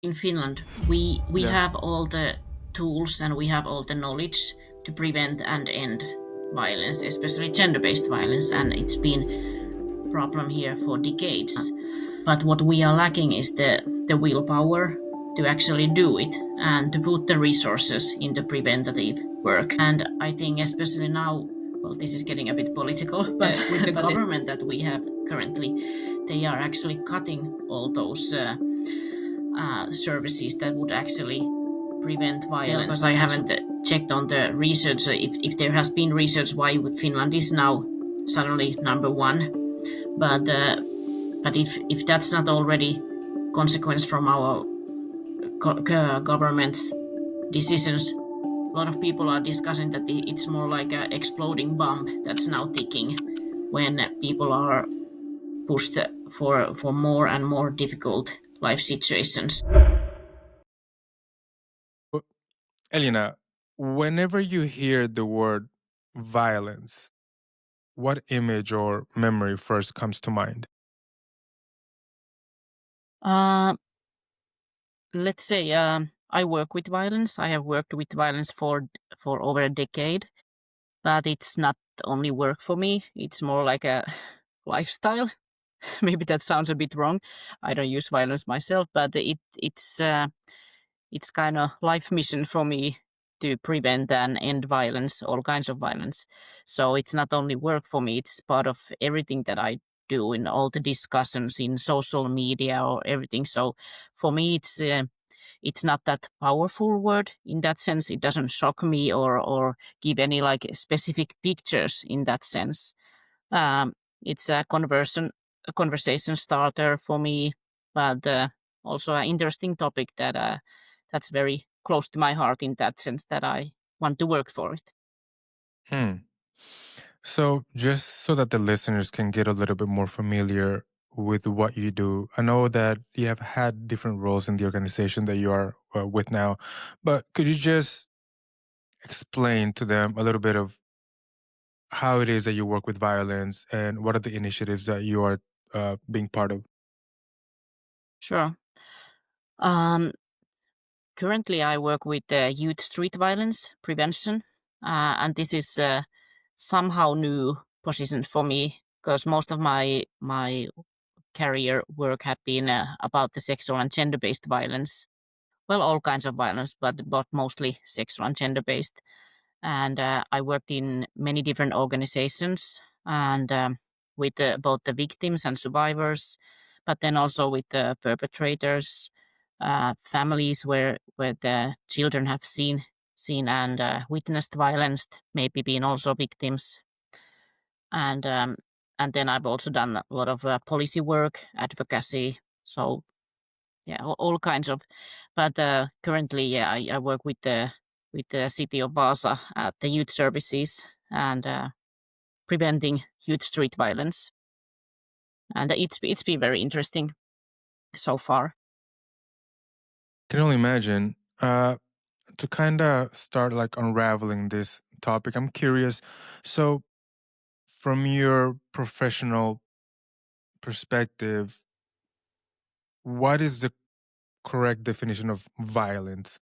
In Finland, we Yeah. have all the tools and we have all the knowledge to prevent and end violence, especially gender-based violence, and it's been a problem here for decades. But what we are lacking is the willpower to actually do it and to put the resources into preventative work. And I think especially now, well, this is getting a bit political, but with the government that we have currently, they are actually cutting all those services that would actually prevent violence. Because I haven't checked on the research if there has been research why Finland is now suddenly number one. But if that's not already consequence from our government's decisions, a lot of people are discussing that it's more like an exploding bomb that's now ticking when people are pushed for more and more difficult life situations. But, Elina, whenever you hear the word violence, what image or memory first comes to mind? Uh, let's say I work with violence. I have worked with violence for over a decade, but it's not only work for me. It's more like a lifestyle. Maybe that sounds a bit wrong. I don't use violence myself, but it's kind of life mission for me to prevent and end violence, all kinds of violence. So it's not only work for me; it's part of everything that I do in all the discussions in social media or everything. So for me, it's not that powerful word in that sense. It doesn't shock me or give any like specific pictures in that sense. It's a conversation starter for me, but also an interesting topic that's very close to my heart in that sense that I want to work for it. Hmm. So, just so that the listeners can get a little bit more familiar with what you do, I know that you have had different roles in the organization that you are with now, but could you just explain to them a little bit of how it is that you work with violence and what are the initiatives that you are being part of? Sure. Um, Currently, I work with youth street violence prevention, and this is somehow new position for me because most of my career work have been about the sexual and gender based violence. Well, all kinds of violence, but mostly sexual and gender based. And I worked in many different organizations and with both the victims and survivors, but then also with the perpetrators, families where the children have seen and witnessed violence, maybe been also victims, and and then I've also done a lot of policy work, advocacy. So yeah, all kinds of. But currently, yeah, I work with the city of Vaasa at the youth services and preventing youth street violence, and it's been very interesting so far. Can only imagine. To kind of start like unraveling this topic, I'm curious. So, from your professional perspective, what is the correct definition of violence?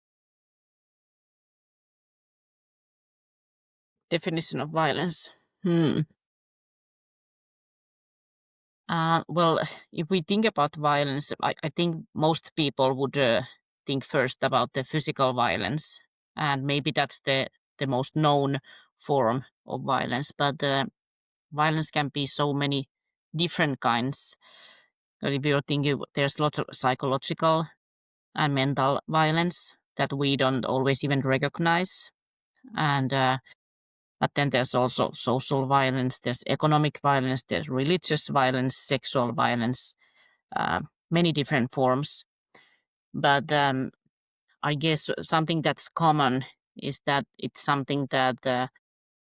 Definition of violence. Hmm. Well, if we think about violence, I think most people would think first about the physical violence, and maybe that's the most known form of violence. But violence can be so many different kinds. If you're thinking, there's lots of psychological and mental violence that we don't always even recognize, and but then there's also social violence, there's economic violence, there's religious violence, sexual violence, uh, many different forms. But I guess something that's common is that it's something that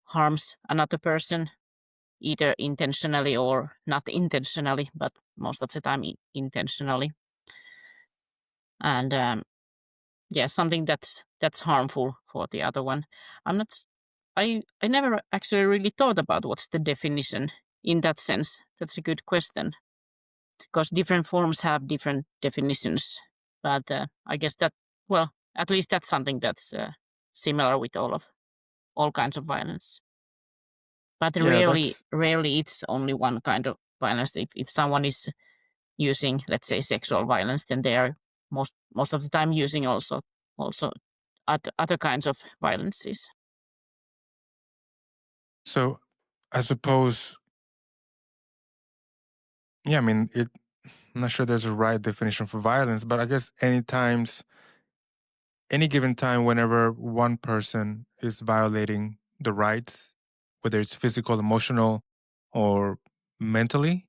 harms another person, either intentionally or not intentionally, but most of the time intentionally. And yeah, something that's harmful for the other one. I'm not. I never actually really thought about what's the definition in that sense. That's a good question because different forms have different definitions. But I guess that, well, at least that's something that's similar with all kinds of violence. But Yeah, rarely it's only one kind of violence. If someone is using, let's say, sexual violence, then they are most of the time using also other kinds of violences. so I suppose, yeah, I mean, I'm not sure there's a right definition for violence, but I guess any given time, whenever one person is violating the rights, whether it's physical, emotional, or mentally,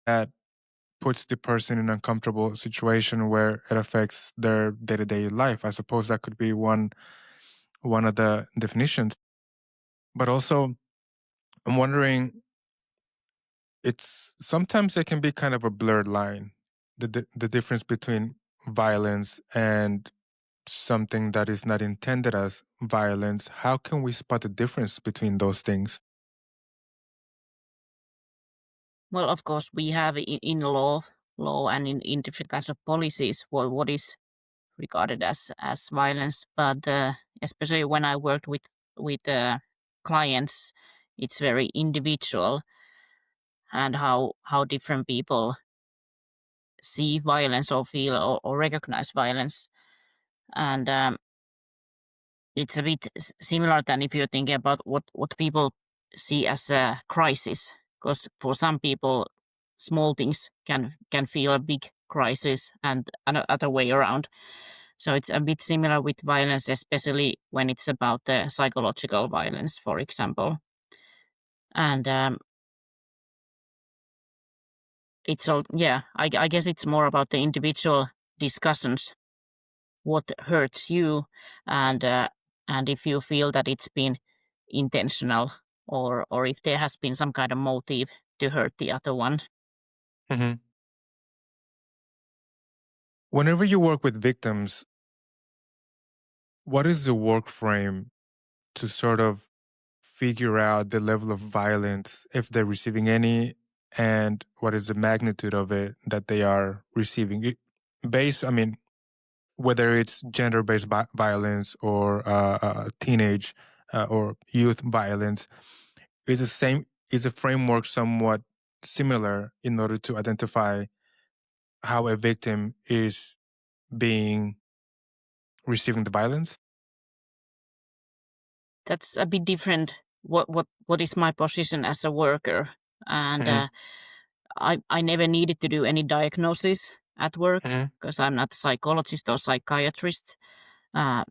that puts the person in an uncomfortable situation where it affects their day-to-day life. I suppose that could be one of the definitions. But also, I'm wondering, it's sometimes it can be kind of a blurred line, the difference between violence and something that is not intended as violence. How can we spot the difference between those things? Well, of course, we have in law and in different kinds of policies what is regarded as violence. But especially when I worked with clients, it's very individual, and how different people see violence or feel or recognize violence. And it's a bit similar than if you're thinking about what people see as a crisis, because for some people small things can feel a big crisis, and other way around. So it's a bit similar with violence, especially when it's about the psychological violence, for example. And it's all, yeah, I guess it's more about the individual discussions, what hurts you, and and if you feel that it's been intentional, or if there has been some kind of motive to hurt the other one. Hmm. Whenever you work with victims, what is the work frame to sort of figure out the level of violence, if they're receiving any, and what is the magnitude of it that they are receiving? I mean, whether it's gender-based violence or teenage or youth violence, is the framework somewhat similar in order to identify how a victim is being receiving the violence? That's a bit different. What is my position as a worker? And Hmm. I never needed to do any diagnosis at work, Hmm. because I'm not a psychologist or psychiatrist.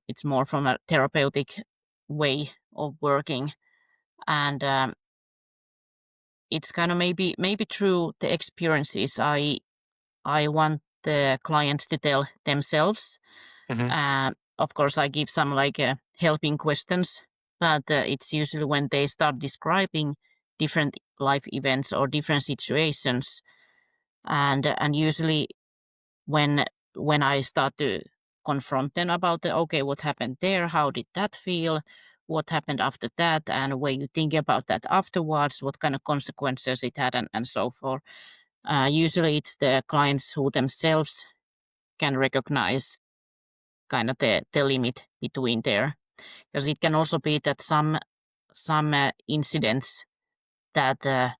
It's more from a therapeutic way of working. And it's kind of maybe through the experiences I want the clients to tell themselves. Hmm. Of course, I give some like helping questions, but it's usually when they start describing different life events or different situations, and usually when when I start to confront them about okay, what happened there, how did that feel, what happened after that, and when you think about that afterwards, what kind of consequences it had, and so forth. Usually, it's the clients who themselves can recognize kind of the limit between there, because it can also be that some incidents that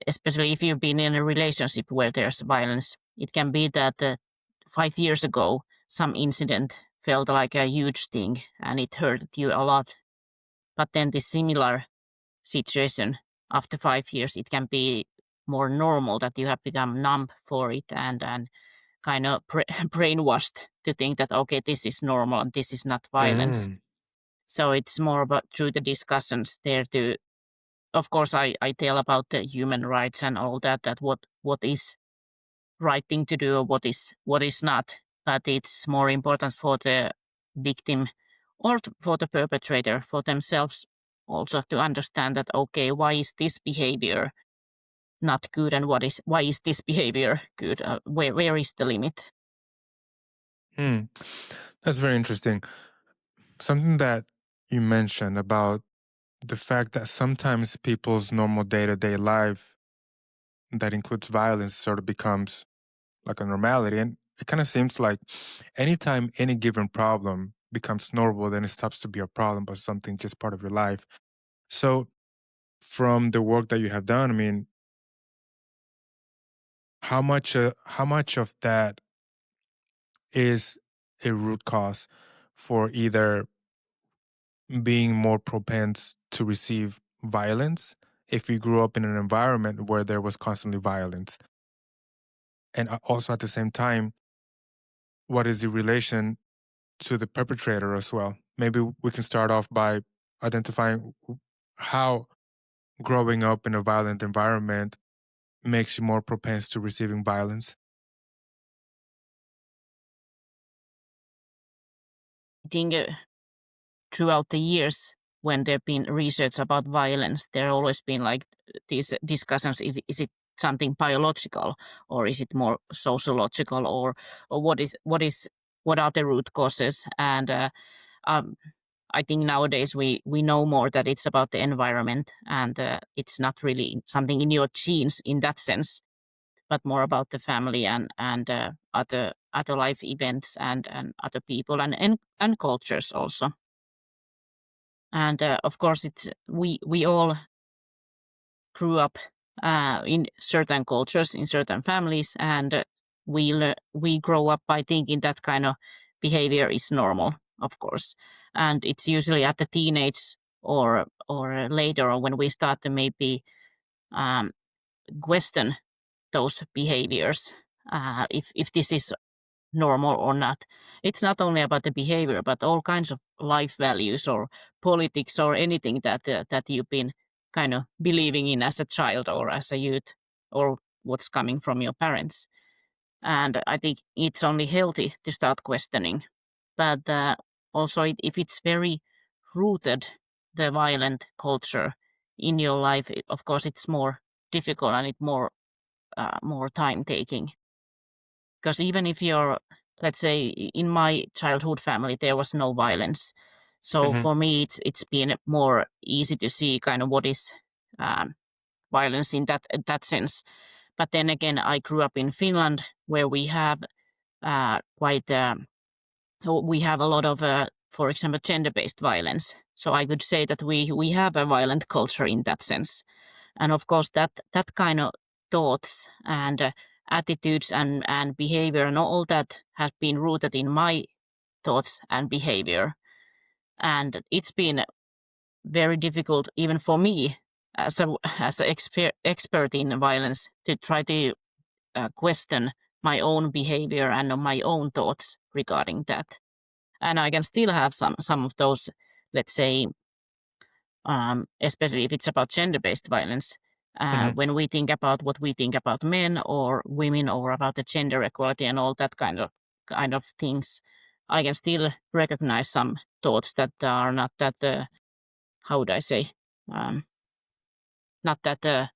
especially if you've been in a relationship where there's violence, it can be that 5 years ago some incident felt like a huge thing and it hurt you a lot, but then the similar situation after 5 years, it can be more normal, that you have become numb for it, and kind of brainwashed to think that okay, this is normal and this is not violence. Mm. So it's more about through the discussions there to, of course, I tell about the human rights and all that, that what is right thing to do, what is not. But it's more important for the victim or for the perpetrator, for themselves also, to understand that okay, why is this behavior not good, and why is this behavior good? Where is the limit? Hmm. That's very interesting. Something that you mentioned about the fact that sometimes people's normal day-to-day life that includes violence sort of becomes like a normality. And it kind of seems like anytime any given problem becomes normal, then it stops to be a problem, but something just part of your life. So, from the work that you have done, I mean, how much of that is a root cause for either being more propense to receive violence if you grew up in an environment where there was constantly violence, and also at the same time, what is the relation to the perpetrator as well? Maybe we can start off by identifying how growing up in a violent environment makes you more propense to receiving violence. I think throughout the years when there've been research about violence, there always been like these discussions: if is it something biological, or is it more sociological, or what are the root causes? And um, I think nowadays we know more that it's about the environment, and it's not really something in your genes in that sense, but more about the family and other life events and other people and cultures also. And of course, it's we all grew up in certain cultures, in certain families, and we grow up by thinking that kind of behavior is normal, of course. And it's usually at the teenage or later, or when we start to maybe um, question those behaviors, if this is normal or not. It's not only about the behavior, but all kinds of life values or politics or anything that you've been kind of believing in as a child or as a youth, or what's coming from your parents. And I think it's only healthy to start questioning. But also, if it's very rooted, the violent culture in your life, of course, it's more difficult and it more time taking, because even if you're, let's say, in my childhood family there was no violence, so Hmm. for me it's been more easy to see kind of what is um, violence in that sense. But then again, I grew up in Finland, where we have quite we have a lot of for example, gender-based violence, so I could say that we have a violent culture in that sense. And of course, that kind of thoughts and attitudes and behavior and all that has been rooted in my thoughts and behavior. And it's been very difficult even for me as an expert in violence to try to question my own behavior and my own thoughts regarding that. And I can still have some of those, let's say, especially if it's about gender-based violence. Hmm. When we think about what we think about men or women, or about the gender equality and all that kind of things, I can still recognize some thoughts that are not that how would I say, um, not that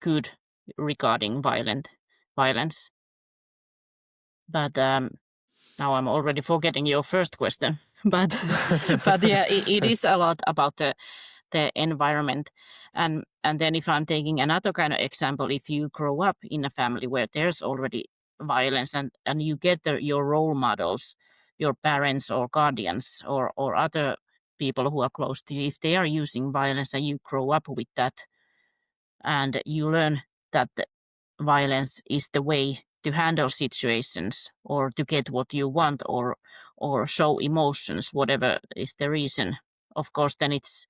good regarding violence. But now I'm already forgetting your first question. But but yeah, it is a lot about the environment. And then if I'm taking another kind of example, if you grow up in a family where there's already violence, and you get your role models, your parents or guardians or other people who are close to you, if they are using violence and you grow up with that, and you learn that the violence is the way to handle situations or to get what you want, or show emotions, whatever is the reason, of course then it's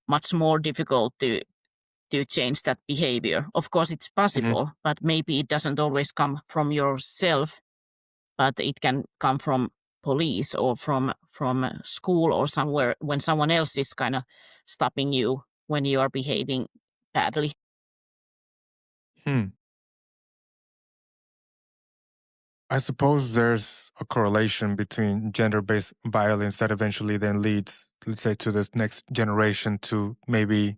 much more difficult to change that behavior. Of course, it's Hmm. possible, but maybe it doesn't always come from yourself, but it can come from police or from school or somewhere, when someone else is kind of stopping you when you are behaving badly. Hmm. I suppose there's a correlation between gender-based violence that eventually then leads, let's say, to the next generation to maybe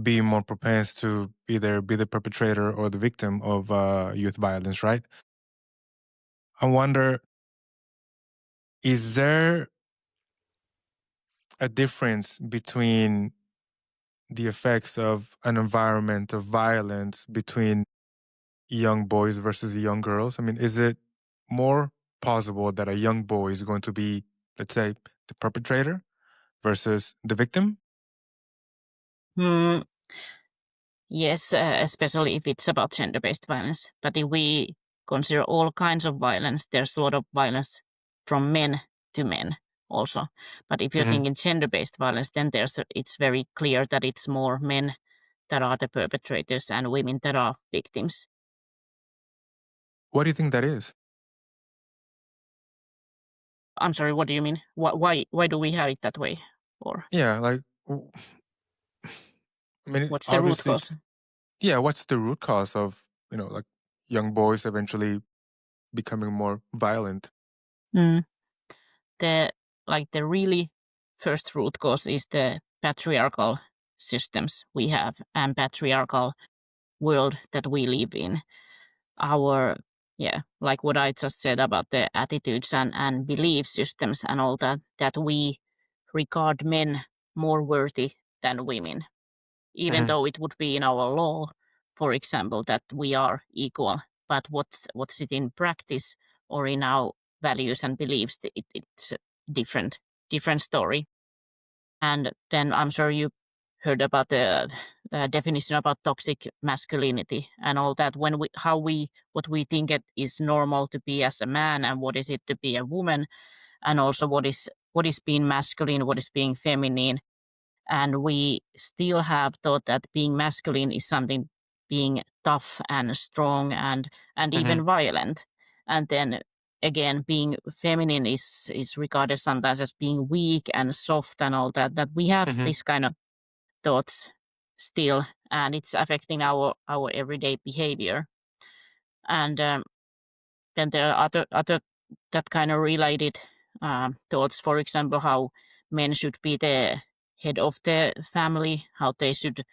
be more propense to either be the perpetrator or the victim of youth violence, right? I wonder, is there a difference between the effects of an environment of violence between young boys versus young girls? I mean, is it more plausible that a young boy is going to be, let's say, the perpetrator versus the victim? Hmm, yes, especially if it's about gender-based violence. But if we consider all kinds of violence, there's a lot of violence from men to men also. But if you're Hmm. thinking gender-based violence, then it's very clear that it's more men that are the perpetrators and women that are victims. What do you think that is? I'm sorry, what do you mean? Why do we have it that way? Or Yeah, like, I mean, what's the root obviously, cause? yeah. What's the root cause of like young boys eventually becoming more violent? Mm. The the really first root cause is the patriarchal systems we have and patriarchal world that we live in. Our like what I just said about the attitudes and belief systems and all that we regard men more worthy than women, even Hmm. though it would be in our law, for example, that we are equal. But what's it in practice or in our values and beliefs? It's a different story. And then I'm sure you heard about the definition about toxic masculinity and all that. When what we think it is normal to be as a man, and what is it to be a woman, and also what is being masculine, what is being feminine, and we still have thought that being masculine is something being tough and strong and Hmm. even violent, and then again being feminine is regarded sometimes as being weak and soft and all that we have Hmm. this kind of thoughts still, and it's affecting our everyday behavior. And then there are other that kind of related thoughts. For example, how men should be the head of the family, how they should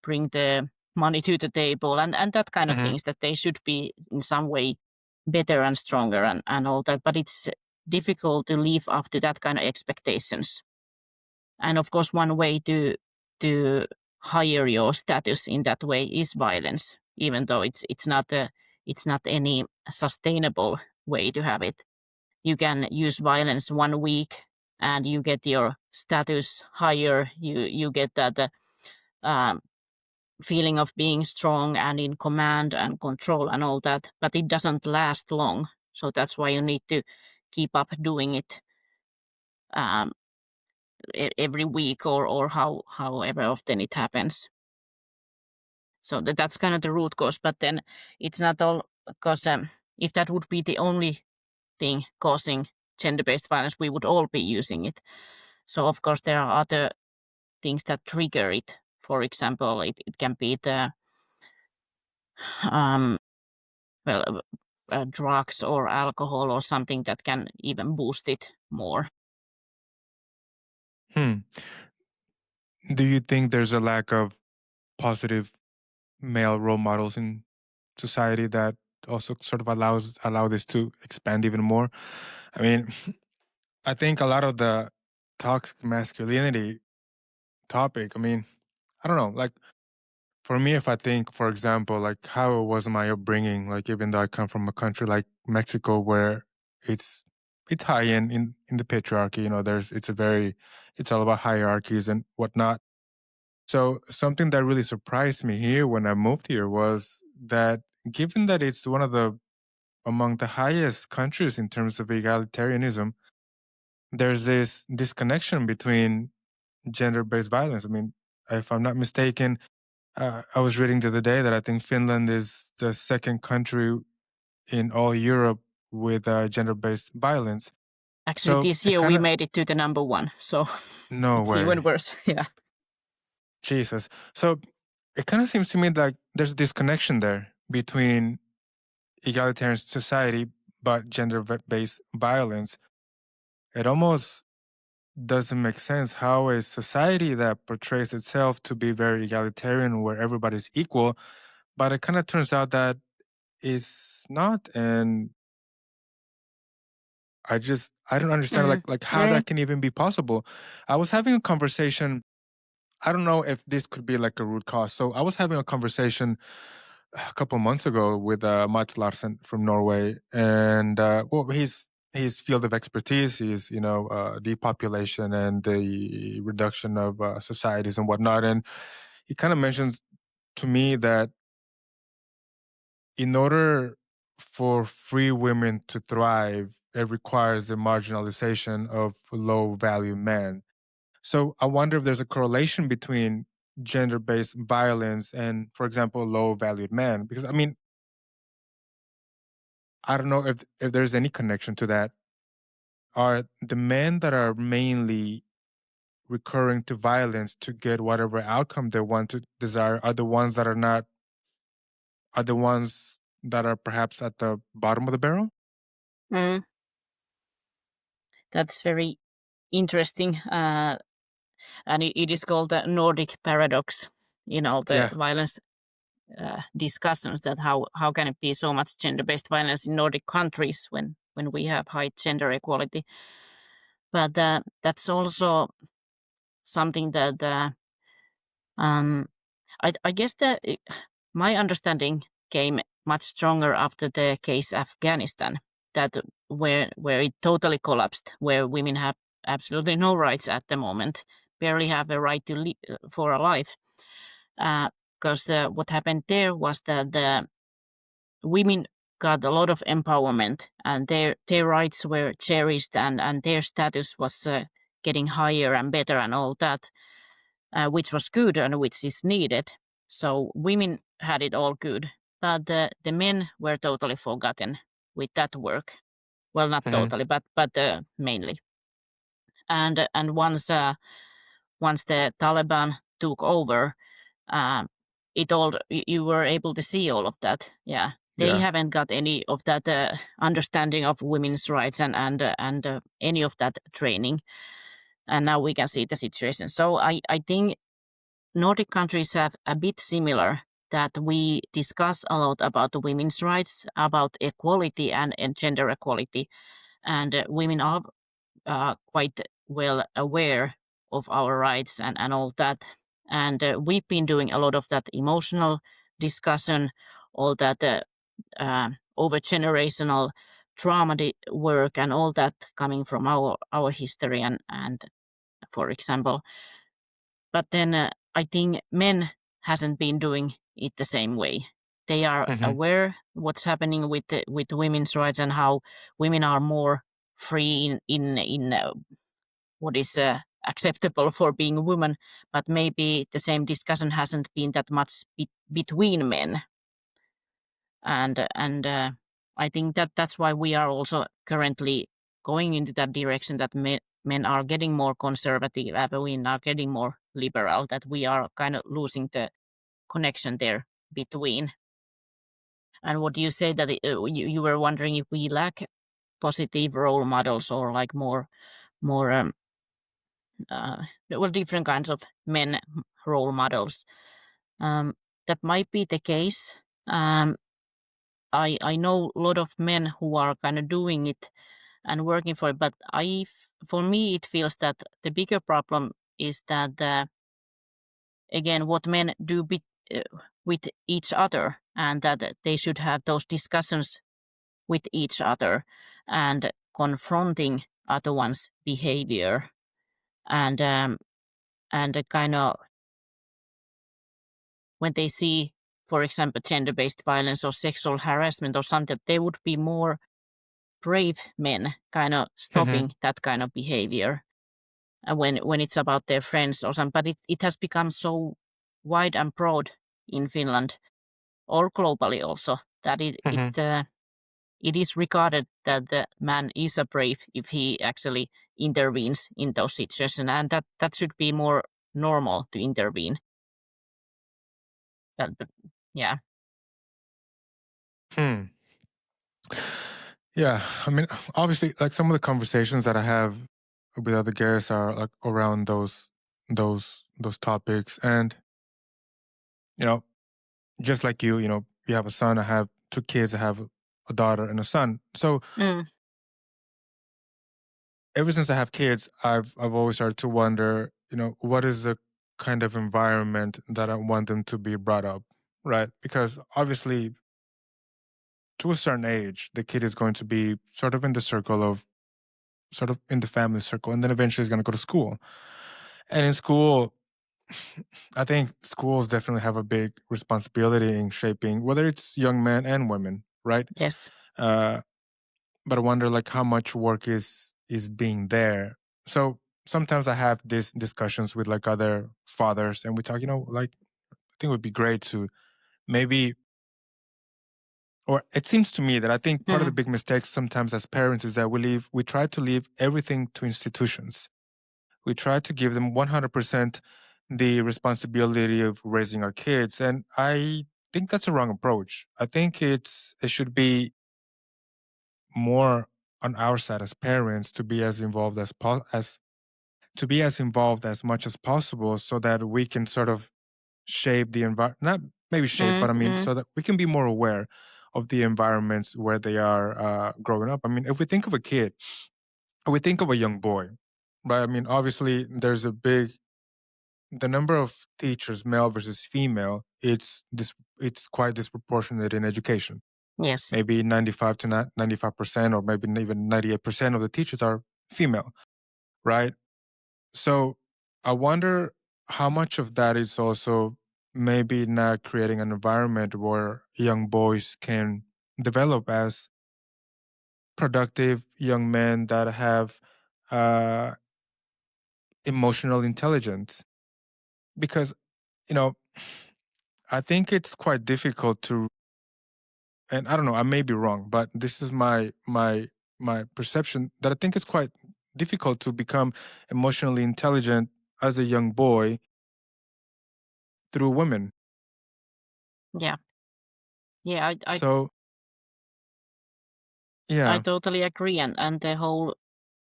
bring the money to the table, and that kind of Hmm. things, that they should be in some way better and stronger and all that. But it's difficult to live up to that kind of expectations. And of course, one way to higher your status in that way is violence, even though it's not any sustainable way to have it. You can use violence 1 week and you get your status higher. You get that um, feeling of being strong and in command and control and all that, but it doesn't last long. So that's why you need to keep up doing it um, every week or however often it happens. So that's kind of the root cause. But then it's not all, because if that would be the only thing causing gender-based violence, we would all be using it. So of course there are other things that trigger it. For example, it can be the um, well, drugs or alcohol or something that can even boost it more. Hmm. Do you think there's a lack of positive male role models in society that also sort of allow this to expand even more? I mean, I think a lot of the toxic masculinity topic, I mean, I don't know, like for me, if I think, for example, like how was my upbringing, like even though I come from a country like Mexico where it's it's high in the patriarchy, it's all about hierarchies and whatnot. So something that really surprised me here when I moved here was that given that it's one of the among the highest countries in terms of egalitarianism, there's this disconnection between gender-based violence. I mean, if I'm not mistaken, I was reading the other day that I think Finland is the second country in all Europe with gender-based violence. Actually, So this it year kind we of made it to the number one, so no it's even way, worse. Yeah. Jesus. So it kind of seems to me like there's a disconnection there between egalitarian society but gender-based violence. It almost doesn't make sense how a society that portrays itself to be very egalitarian where everybody's equal, but it kind of turns out that is not. And I don't understand Mm. like how Yeah. that can even be possible. I was having a conversation. I don't know if this could be like a root cause. So I was having a conversation a couple of months ago with Mats Larsen from Norway, and well, his field of expertise is depopulation and the reduction of societies and whatnot, and he kind of mentions to me that in order for free women to thrive, it requires the marginalization of low value men. So I wonder if there's a correlation between gender based violence and, for example, low valued men. Because I mean, I don't know if there's any connection to that. Are the men that are mainly recurring to violence to get whatever outcome they want to desire are the ones that are not are the ones that are perhaps at the bottom of the barrel? Mm, that's very interesting. And it is called the Nordic paradox. The Yeah. violence discussions, that how can it be so much gender-based violence in Nordic countries when we have high gender equality? But that's also something that um, I guess that my understanding came much stronger after the case Afghanistan, that where it totally collapsed, where women have absolutely no rights at the moment, barely have a right to for a life. Because what happened there was that the women got a lot of empowerment, and their rights were cherished, and their status was getting higher and better and all that, which was good and which is needed. So women had it all good, but the men were totally forgotten with that work. Well, not Hmm. totally, but mainly. And once the Taliban took over, um, it all you were able to see all of that. Yeah, they Yeah. haven't got any of that understanding of women's rights and any of that training. And now we can see the situation. So I think Nordic countries have a bit similar, that we discuss a lot about the women's rights, about equality and gender equality, and women are quite well aware of our rights and all that. And we've been doing a lot of that emotional discussion, all that over generational trauma work, and all that coming from our history and for example. But then I think men hasn't been doing it the same way. They are Hmm. aware what's happening with women's rights, and how women are more free in what is acceptable for being a woman, but maybe the same discussion hasn't been that much between men, and I think that's why we are also currently going into that direction, that men are getting more conservative, women are getting more liberal, that we are kind of losing the connection there between. And what you say that you were wondering if we lack positive role models, or like more different kinds of men role models. Um, that might be the case. Um, I know a lot of men who are kind of doing it and working for it, but for me it feels that the bigger problem is that again, what men do uh, with each other, and that they should have those discussions with each other and confronting other one's behavior, and kind of when they see, for example, gender-based violence or sexual harassment or something, they would be more brave men kind of Hmm. stopping that kind of behavior. And when it's about their friends or something, but it has become so wide and broad in Finland, or globally also, that Hmm. it is regarded that the man is a brave if he actually intervenes in those situations, and that should be more normal to intervene. But yeah. Hmm. Yeah, I mean, obviously, like some of the conversations that I have with other guests are like around those topics, and you know, just like you have a son. I have two kids. I have a daughter and a son. So Mm, ever since I have kids, I've always started to wonder, what is the kind of environment that I want them to be brought up? right? Because obviously, to a certain age, the kid is going to be sort of in the circle of sort of in the family circle, and then eventually is going to go to school. And in school, I think schools definitely have a big responsibility in shaping whether it's young men and women, right? Yes. Uh, but I wonder like how much work is being there. So sometimes I have these discussions with like other fathers, and we talk, like I think it would be great to maybe, or it seems to me that I think part of the Mm. big mistake sometimes as parents is that we try to leave everything to institutions. We try to give them 100% the responsibility of raising our kids, and I think that's a wrong approach. I think it should be more on our side as parents to be as involved as to be as involved as much as possible, so that we can sort of shape the environment, not maybe shape, but Mm, I mean mm. so that we can be more aware of the environments where they are growing up. I mean, if we think of a kid, or we think of a young boy, right? I mean, obviously there's a big the number of teachers, male versus female, it's quite disproportionate in education. Yes. Maybe 95 to 95%, or maybe even 98% of the teachers are female, right? So I wonder how much of that is also maybe not creating an environment where young boys can develop as productive young men that have uh, emotional intelligence. Because, you know, I think it's quite difficult to, and I don't know, I may be wrong, but this is my perception, that I think it's quite difficult to become emotionally intelligent as a young boy through women. Yeah. Yeah. So I yeah. totally agree. And the whole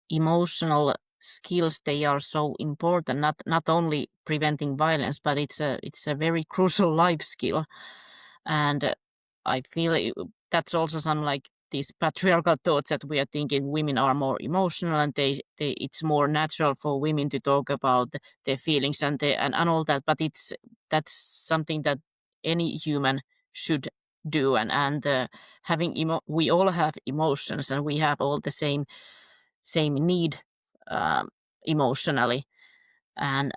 emotional skills, they are so important, not only preventing violence, but it's a very crucial life skill. And I feel that's also some like these patriarchal thoughts that we are thinking women are more emotional, and they it's more natural for women to talk about their feelings and all that. But that's something that any human should do. And we all have emotions, and we have all the same need, um, emotionally. And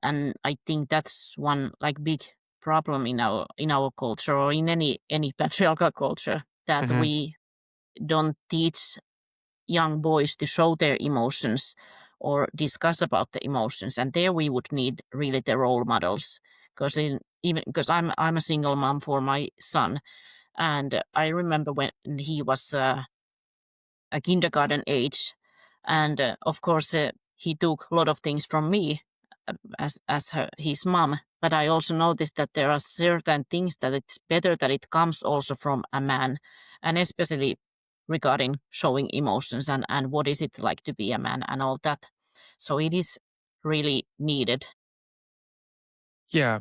I think that's one like big problem in our culture, or in any patriarchal culture, that Hmm. we don't teach young boys to show their emotions or discuss about the emotions. And there we would need really the role models, because even because I'm a single mom for my son. And I remember when he was a kindergarten age. And of course, he took a lot of things from me, his mom. But I also noticed that there are certain things that it's better that it comes also from a man, and especially regarding showing emotions, and what is it like to be a man and all that. So it is really needed. Yeah.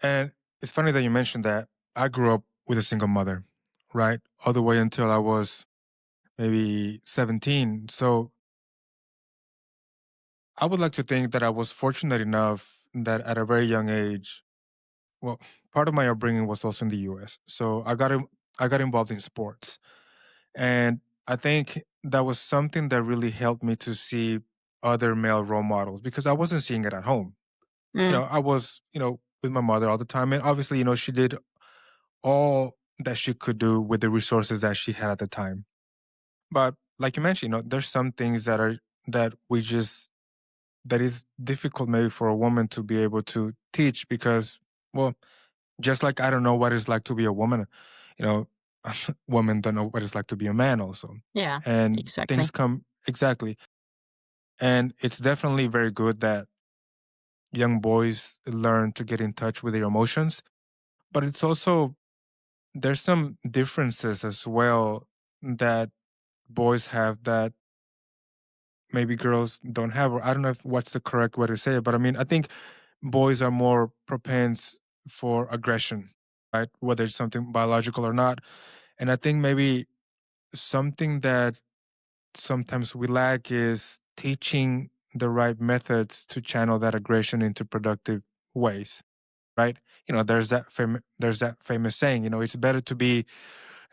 And it's funny that you mentioned that. I grew up with a single mother, right? All the way until I was maybe 17. So I would like to think that I was fortunate enough that at a very young age, well, part of my upbringing was also in the US. So I got involved in sports. And I think that was something that really helped me to see other male role models, because I wasn't seeing it at home. Mm, I was, with my mother all the time. And obviously, she did all that she could do with the resources that she had at the time. But like you mentioned, there's some things that we just that is difficult maybe for a woman to be able to teach, because, well, just like I don't know what it's like to be a woman, you know, women don't know what it's like to be a man also. yeah, And things exactly. come exactly. And it's definitely very good that young boys learn to get in touch with their emotions, but it's also there's some differences as well that boys have that maybe girls don't have, or I don't know if what's the correct way to say it, but I mean, I think boys are more propense for aggression, right? Whether it's something biological or not. And I think maybe something that sometimes we lack is teaching the right methods to channel that aggression into productive ways, right? there's that famous saying, it's better to be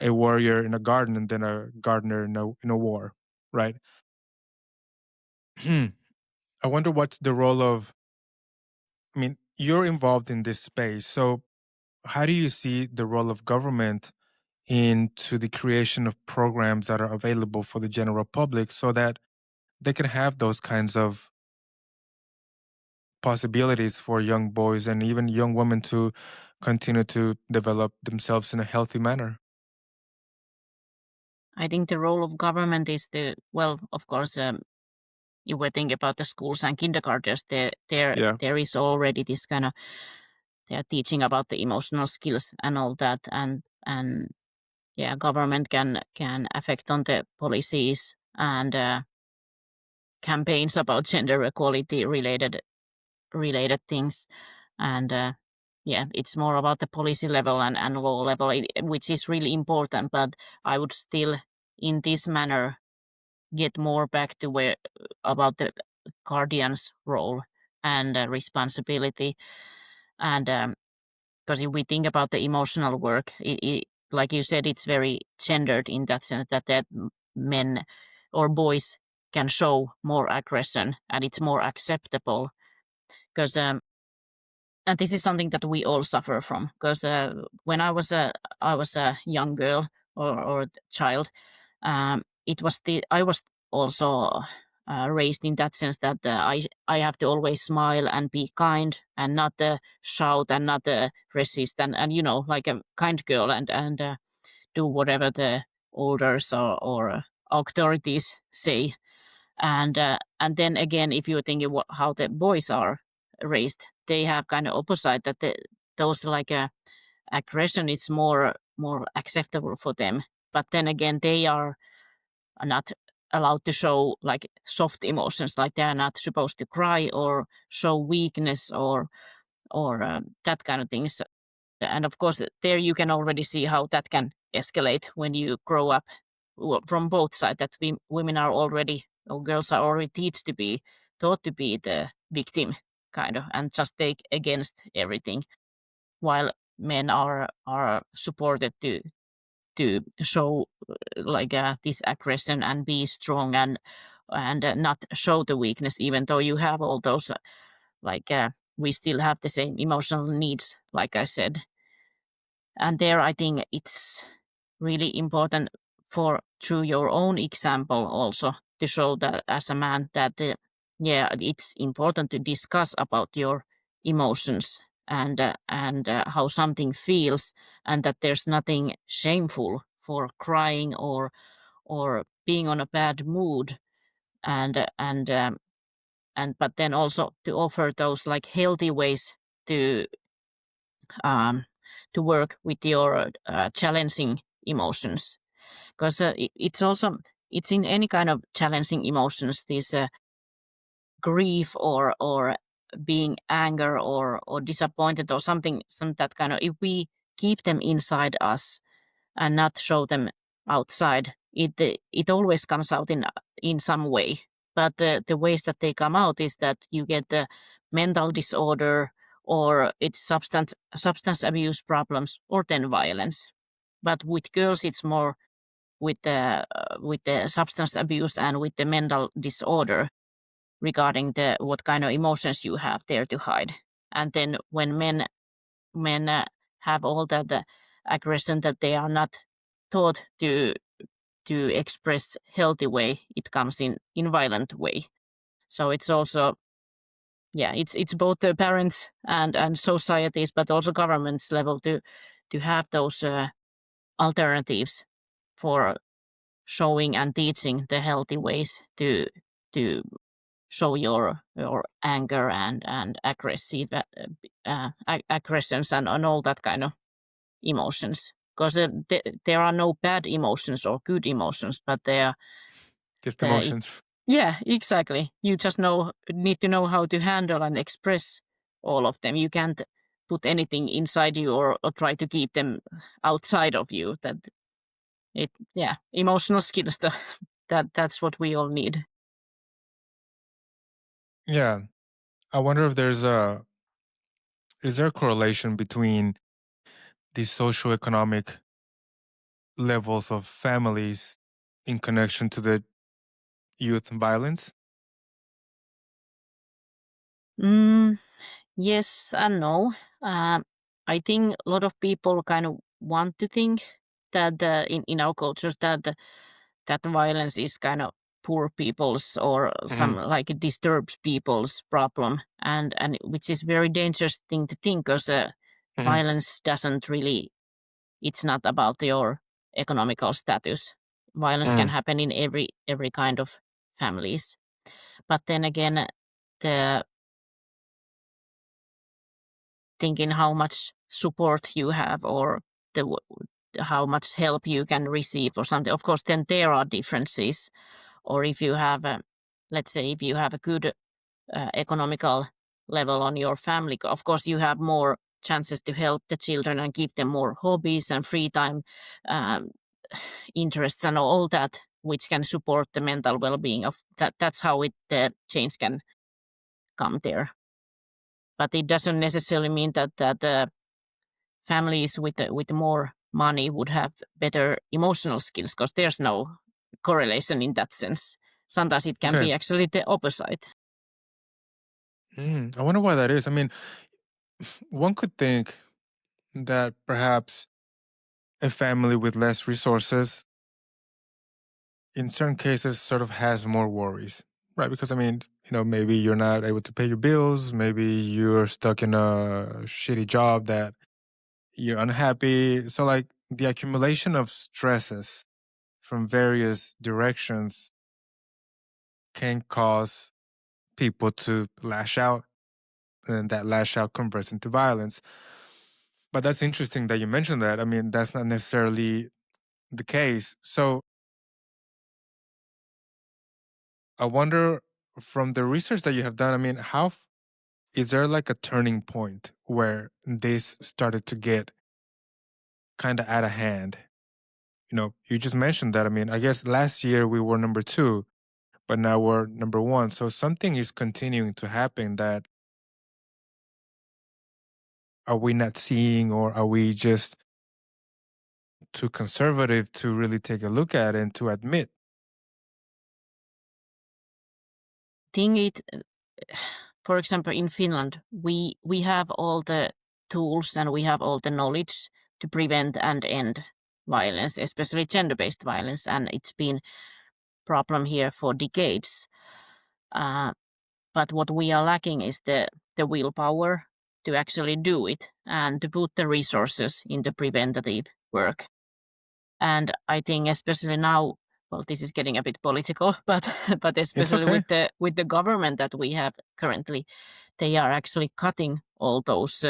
a warrior in a garden than a gardener in a war, right? I wonder what's the role of. I mean, you're involved in this space, so how do you see the role of government into the creation of programs that are available for the general public so that they can have those kinds of possibilities for young boys and even young women to continue to develop themselves in a healthy manner? I think the role of government is well, of course, you were thinking about the schools and kindergartens. Yeah. There is already this kind of, they are teaching about the emotional skills and all that, and yeah, government can affect on the policies and campaigns about gender equality related things, and yeah, it's more about the policy level and law level, which is really important. But I would still, in this manner, get more back to where about the guardian's role and responsibility, and because if we think about the emotional work, like you said, it's very gendered in that sense that men or boys can show more aggression and it's more acceptable because and this is something that we all suffer from because when I was a young girl or child, it was I was also raised in that sense that I have to always smile and be kind and not shout and not resist and like a kind girl and do whatever the elders or authorities say, and then again, if you're thinking how the boys are raised, they have kind of opposite that those like aggression is more acceptable for them. But then again, they are not allowed to show like soft emotions, like they are not supposed to cry or show weakness or that kind of things. And of course, there you can already see how that can escalate when you grow up from both sides. That women are already, or girls are already taught to be the victim, kind of, and just take against everything, while men are supported to show like this aggression and be strong and not show the weakness, even though you have all those like we still have the same emotional needs, like I said. And there, I think it's really important for through your own example also to show that as a man that yeah, it's important to discuss about your emotions and how something feels, and that there's nothing shameful for crying or being on a bad mood, and but then also to offer those like healthy ways to um, to work with your challenging emotions, because it's also, it's in any kind of challenging emotions, this grief or being anger or disappointed or something, some that kind of, if we keep them inside us and not show them outside, it always comes out in some way. But the ways that they come out is that you get the mental disorder, or it's substance abuse problems, or then violence. But with girls, it's more with the substance abuse and with the mental disorder, regarding the what kind of emotions you have there to hide. And then when men have all that aggression that they are not taught to express healthy way, it comes in violent way. So it's also, yeah, it's both the parents and societies, but also governments level to have those alternatives for showing and teaching the healthy ways to show your anger and aggressive aggressions and all that kind of emotions, because there are no bad emotions or good emotions, but they are Just the emotions. yeah, exactly, you just need to know how to handle and express all of them. You can't put anything inside you or try to keep them outside of you. That it, yeah, emotional skills, that's what we all need. Yeah. I wonder is there a correlation between the socioeconomic levels of families in connection to the youth violence? Mm, yes and no. Um, I think a lot of people kind of want to think that in our cultures that violence is kind of poor people's or some Hmm. like it disturbs people's problem, and which is very dangerous thing to think because Hmm. violence doesn't really, it's not about your economical status. Violence can Hmm. happen in every kind of families, but then again, the thinking how much support you have or how much help you can receive or something. Of course, then there are differences. Or if you have, let's say, if you have a good economical level on your family, of course, you have more chances to help the children and give them more hobbies and free time, um, interests and all that, which can support the mental well-being of that. That's how the change can come there. But it doesn't necessarily mean that families with more money would have better emotional skills because there's no correlation in that sense. Sometimes it can Okay. be actually the opposite. I wonder why that is. I mean, one could think that perhaps a family with less resources, in certain cases, sort of has more worries, right? Because, I mean, maybe you're not able to pay your bills. Maybe you're stuck in a shitty job that you're unhappy. So, like, the accumulation of stresses from various directions can cause people to lash out, and that lash out converts into violence. But that's interesting that you mentioned that. I mean, that's not necessarily the case. So I wonder, from the research that you have done, I mean, is there like a turning point where this started to get kind of out of hand? You just mentioned that. I mean, I guess last year we were number two, but now we're number one. So something is continuing to happen that are we not seeing, or are we just too conservative to really take a look at and to admit? Thing it, for example, in Finland, we have all the tools and we have all the knowledge to prevent and end violence, especially gender-based violence, and it's been problem here for decades. Uh, but what we are lacking is the willpower to actually do it and to put the resources into preventative work. And I think especially now, well, this is getting a bit political, but but It's especially okay. with the government that we have currently, they are actually cutting all those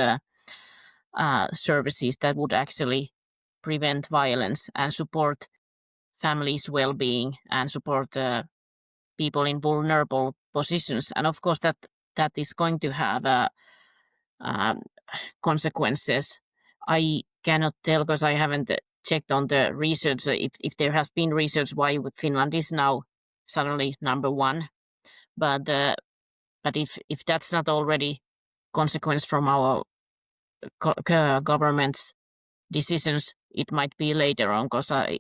services that would actually prevent violence and support families' well-being and support people in vulnerable positions. And of course, that is going to have um, consequences. I cannot tell because I haven't checked on the research if there has been research why Finland is now suddenly number one. But if that's not already consequence from our government's decisions, it might be later on because a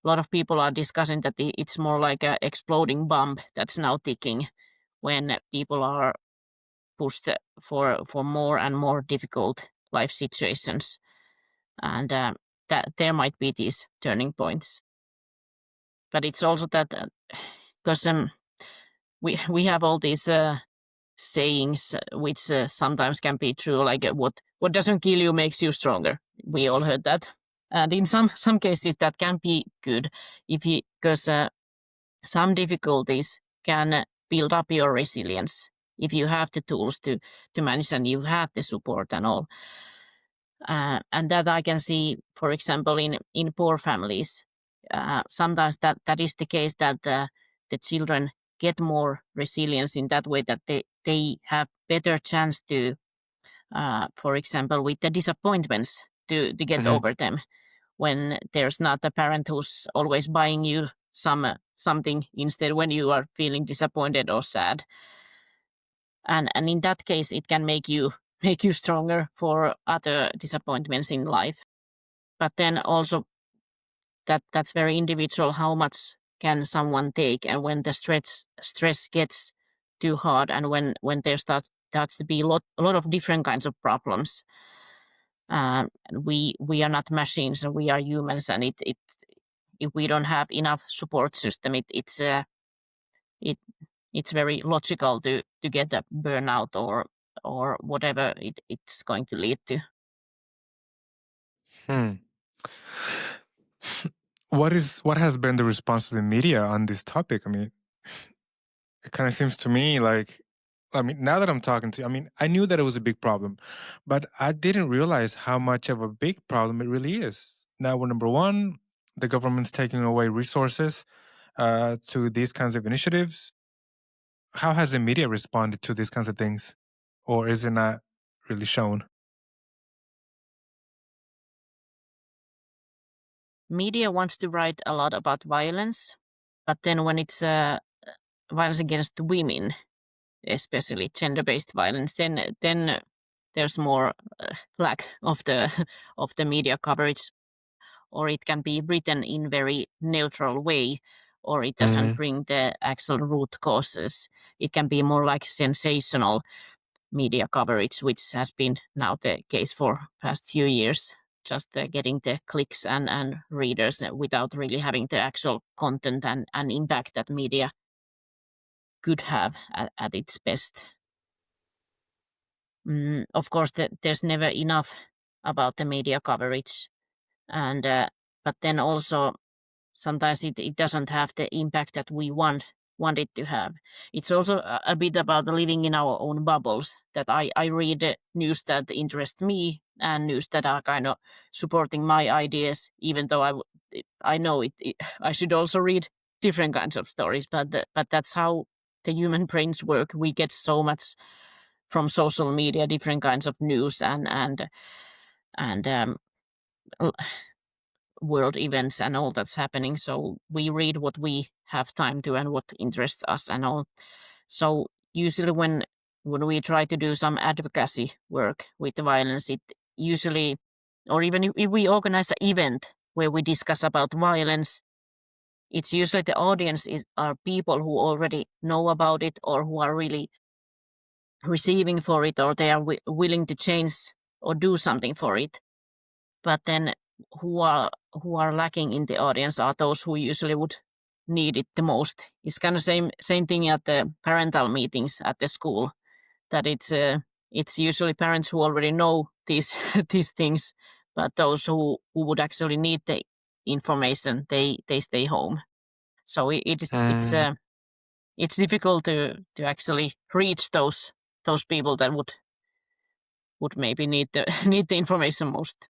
lot of people are discussing that it's more like a exploding bomb that's now ticking when people are pushed for more and more difficult life situations, and that there might be these turning points. But it's also that because we have all these sayings which sometimes can be true, like what doesn't kill you makes you stronger. We all heard that, and in some cases that can be good if you because some difficulties can build up your resilience if you have the tools to manage and you have the support and all. And that I can see, for example, in poor families. Sometimes that is the case that the children get more resilience in that way that they have better chance to, for example, with the disappointments to get Hmm. over them when there's not a parent who's always buying you something instead when you are feeling disappointed or sad. And in that case, it can make you make you stronger for other disappointments in life. But then also that's very individual. How much can someone take, and when the stress gets too hard, and when there starts to be a lot of different kinds of problems. We are not machines, and we are humans, and it if we don't have enough support system, it it's very logical to get a burnout or whatever it's going to lead to. Hmm. What has been the response of the media on this topic? I mean, it kind of seems to me like, I mean, now that I'm talking to you, I mean, I knew that it was a big problem, but I didn't realize how much of a big problem it really is. Now, well, number one, the government's taking away resources to these kinds of initiatives. How has the media responded to these kinds of things? Or is it not really shown? Media wants to write a lot about violence, but then when it's violence against women, especially gender-based violence, then there's more lack of the of the media coverage, or it can be written in very neutral way, or it doesn't Mm. bring the actual root causes. It can be more like sensational media coverage, which has been now the case for past few years, just getting the clicks and readers without really having the actual content and impact that media could have at its best. Of course, there's never enough about the media coverage, and but then also sometimes it doesn't have the impact that we want it to have. It's also a bit about living in our own bubbles. That I read news that interest me and news that are kind of supporting my ideas, even though I know I should also read different kinds of stories. But that's how the human brains work. We get so much from social media, different kinds of news and world events and all that's happening. So we read what we have time to and what interests us and all. So usually when we try to do some advocacy work with the violence, it usually, or even if we organize an event where we discuss about violence, it's usually the audience are people who already know about it or who are really receiving for it, or they are willing to change or do something for it. But then who are lacking in the audience are those who usually would need it the most. It's kind of same thing at the parental meetings at the school, that it's usually parents who already know these these things, but those who would actually need the information, they stay home. So Mm. it's difficult to actually reach those people that would maybe need the need the information most.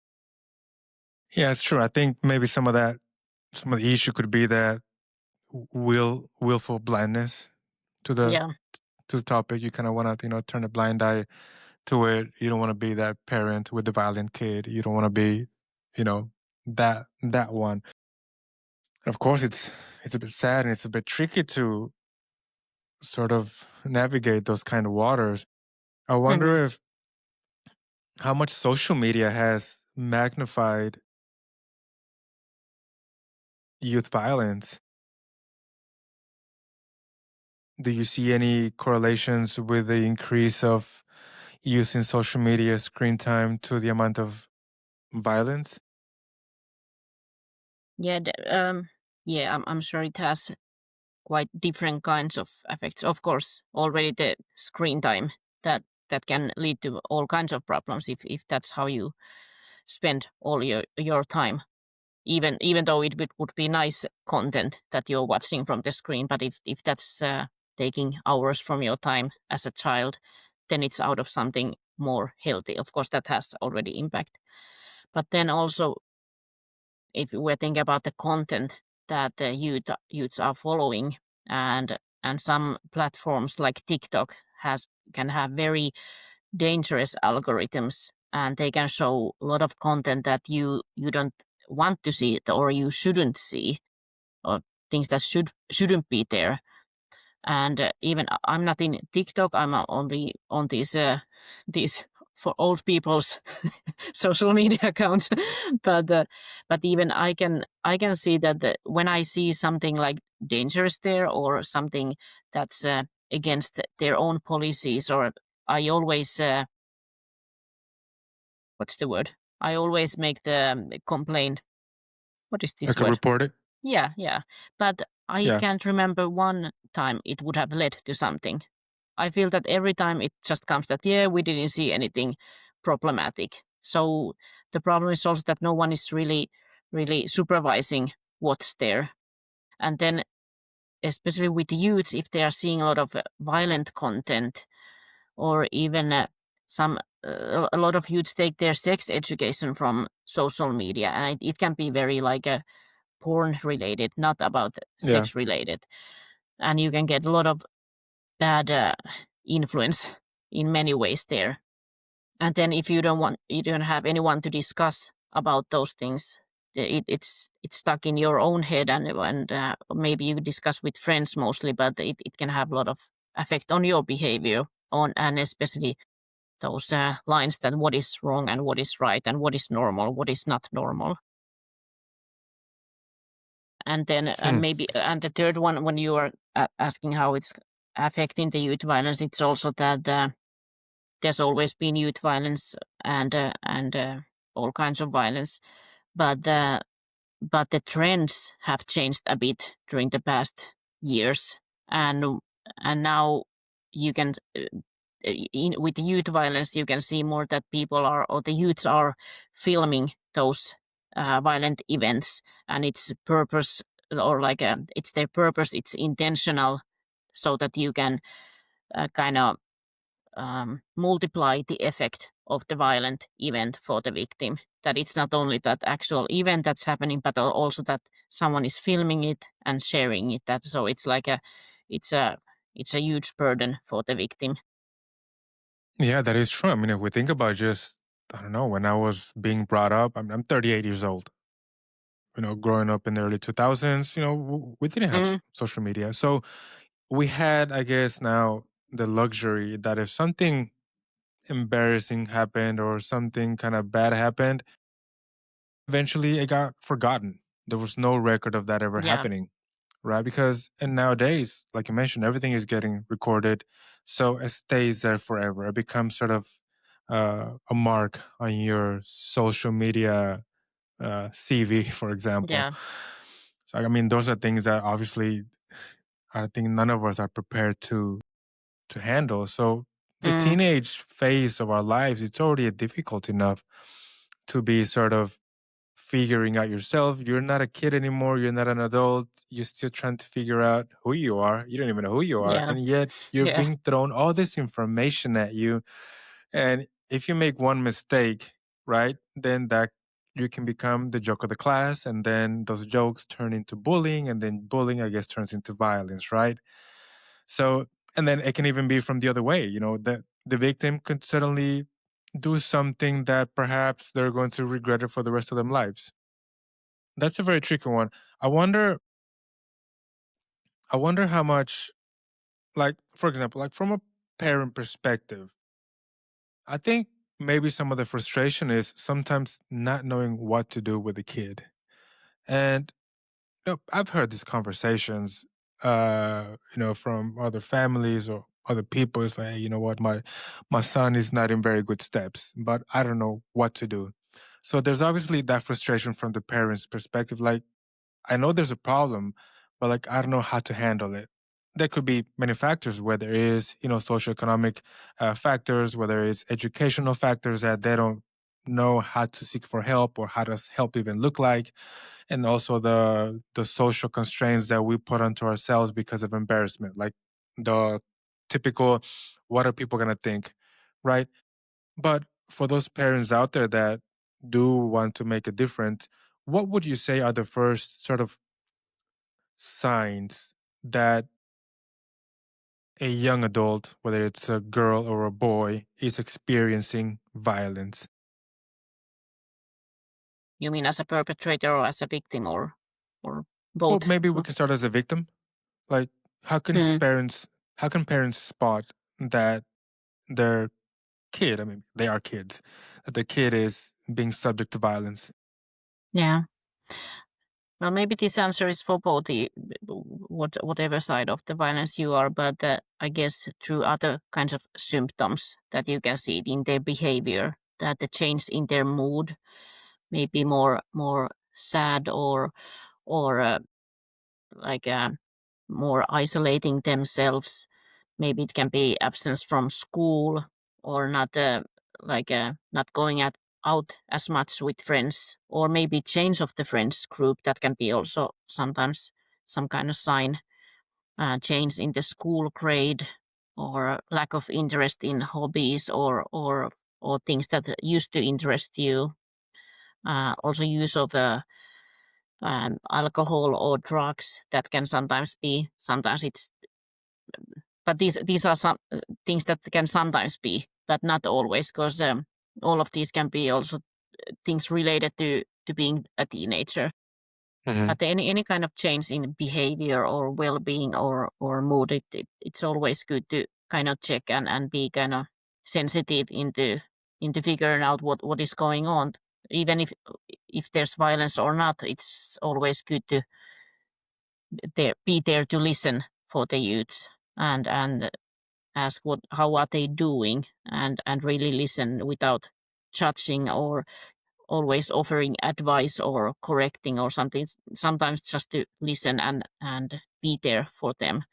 Yeah, it's true. I think maybe some of the issue could be that willful blindness to the Yeah. to the topic. You kind of want to, turn a blind eye to it. You don't want to be that parent with the violent kid. You don't want to be, that one. And of course, it's a bit sad and it's a bit tricky to sort of navigate those kind of waters. I Hmm. wonder if how much social media has magnified youth violence. Do you see any correlations with the increase of using social media screen time to the amount of violence? Yeah, yeah, I'm sure it has quite different kinds of effects. Of course, already the screen time that can lead to all kinds of problems if that's how you spend all your time. Even though would be nice content that you're watching from the screen, but if that's taking hours from your time as a child, then it's out of something more healthy. Of course, that has already impact. But then also, if we're thinking about the content that the youths are following, and some platforms like TikTok can have very dangerous algorithms, and they can show a lot of content that you don't want to see it, or you shouldn't see, or things that shouldn't be there. And even I'm not in TikTok. I'm only on these for old people's social media accounts. but but even I can see that when I see something like dangerous there, or something that's against their own policies, or I always what's the word? I always make the complaint. What is I this could word? report it. Yeah, yeah. But I Yeah. can't remember one time it would have led to something. I feel that every time it just comes that, yeah, we didn't see anything problematic. So the problem is also that no one is really supervising what's there. And then, especially with youths, if they are seeing a lot of violent content, or even a lot of youths take their sex education from social media, and it can be very like a porn related, not about Yeah. sex related, and you can get a lot of bad influence in many ways there. And then if you don't have anyone to discuss about those things, it's stuck in your own head, and maybe you discuss with friends mostly, but it can have a lot of effect on your behavior, on and especially those lines that what is wrong and what is right, and what is normal, what is not normal. And then Hmm. maybe and the third one, when you are asking how it's affecting the youth violence, it's also that there's always been youth violence, and all kinds of violence, but the trends have changed a bit during the past years, and and now you can with the youth violence you can see more that people are, or the youths are, filming those violent events, and it's purpose, or like it's their purpose, it's intentional, so that you can kind of multiply the effect of the violent event for the victim. That it's not only that actual event that's happening, but also that someone is filming it and sharing it. That so it's like it's a it's a huge burden for the victim. Yeah, that is true. I mean, if we think about just, I don't know, when I was being brought up, I'm 38 years old. Growing up in the early 2000s, we didn't have Mm, social media. So we had, I guess, now the luxury that if something embarrassing happened or something kind of bad happened, eventually it got forgotten. There was no record of that ever yeah, happening, right? Because, and nowadays, like you mentioned, everything is getting recorded. So it stays there forever. It becomes sort of a mark on your social media CV, for example. yeah, So, I mean, those are things that obviously I think none of us are prepared to handle. So the mm, teenage phase of our lives, it's already difficult enough to be sort of figuring out yourself. You're not a kid anymore. You're not an adult. You're still trying to figure out who you are. You don't even know who you are. yeah, And yet you're yeah, being thrown all this information at you. And if you make one mistake, right, then that you can become the joke of the class. And then those jokes turn into bullying. And then bullying, I guess, turns into violence, right? So, and then it can even be from the other way, that the victim could suddenly do something that perhaps they're going to regret it for the rest of their lives. That's a very tricky one. I wonder I wonder how much, like, for example, like from a parent perspective, I think maybe some of the frustration is sometimes not knowing what to do with the kid. And I've heard these conversations from other families or other people. It's like, hey, you know what, my son is not in very good steps, but I don't know what to do. So there's obviously that frustration from the parents' perspective, like, I know there's a problem, but like I don't know how to handle it. There could be many factors, whether it is socioeconomic factors, whether it's educational factors that they don't know how to seek for help or how does help even look like, and also the social constraints that we put onto ourselves because of embarrassment, like the typical "what are people gonna think," right? But for those parents out there that do want to make a difference, what would you say are the first sort of signs that a young adult, whether it's a girl or a boy, is experiencing violence? you mean as a perpetrator or as a victim, or Well, both? maybe we can start as a victim. Like, how can Mm. parents how can parents spot that their kid, I mean, they are kids, that the kid is being subject to violence. Yeah. Well, maybe this answer is for both whatever side of the violence you are, but I guess through other kinds of symptoms that you can see in their behavior, that the change in their mood may be more sad or like more isolating themselves. Maybe it can be absence from school or not not going out as much with friends, or maybe change of the friends group. That can be also sometimes some kind of sign. Change in the school grade or lack of interest in hobbies or things that used to interest you. Also use of alcohol or drugs that can sometimes be. Sometimes it's, but these are some things that can sometimes be, but not always, because all of these can be also things related to being a teenager. Hmm. But any kind of change in behavior or well-being or mood, it's always good to kind of check and be kind of sensitive into figuring out what is going on. Even if there's violence or not, it's always good to be there to listen for the youths and ask how are they doing, and really listen without judging or always offering advice or correcting or something. Sometimes just to listen and be there for them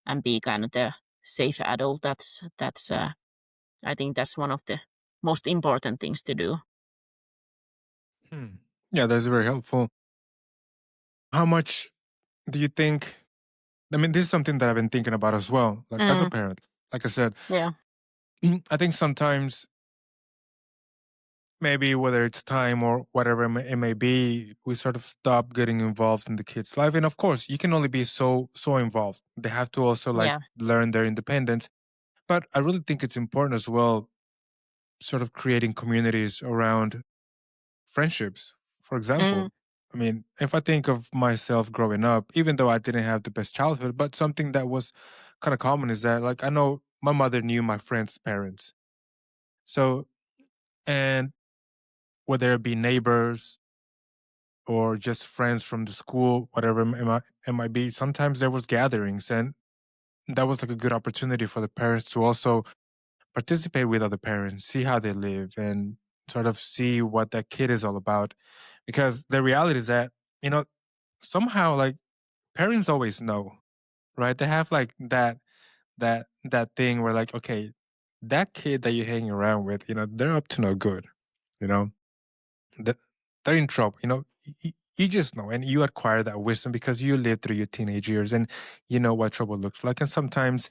and be kind of the safe adult. That's I think that's one of the most important things to do. Hmm. Yeah, that's very helpful. How much do you think? I mean, this is something that I've been thinking about as well. Like as a Mm, parent, like I said, yeah. I think sometimes maybe whether it's time or whatever it may be, we sort of stop getting involved in the kids' life. And of course, you can only be so involved. They have to also like Yeah. learn their independence. But I really think it's important as well, sort of creating communities around friendships. For example, Mm, I mean, if I think of myself growing up, even though I didn't have the best childhood, but something that was kind of common is that, like, I know my mother knew my friends' parents. So, and whether it be neighbors or just friends from the school, whatever it might be, sometimes there was gatherings, and that was like a good opportunity for the parents to also participate with other parents, see how they live, and sort of see what that kid is all about. Because the reality is that, you know, somehow like parents always know, right? They have like that thing where like, okay, that kid that you're hanging around with, they're up to no good, you know, that they're in trouble, you just know, and you acquire that wisdom because you lived through your teenage years and you know what trouble looks like. And sometimes,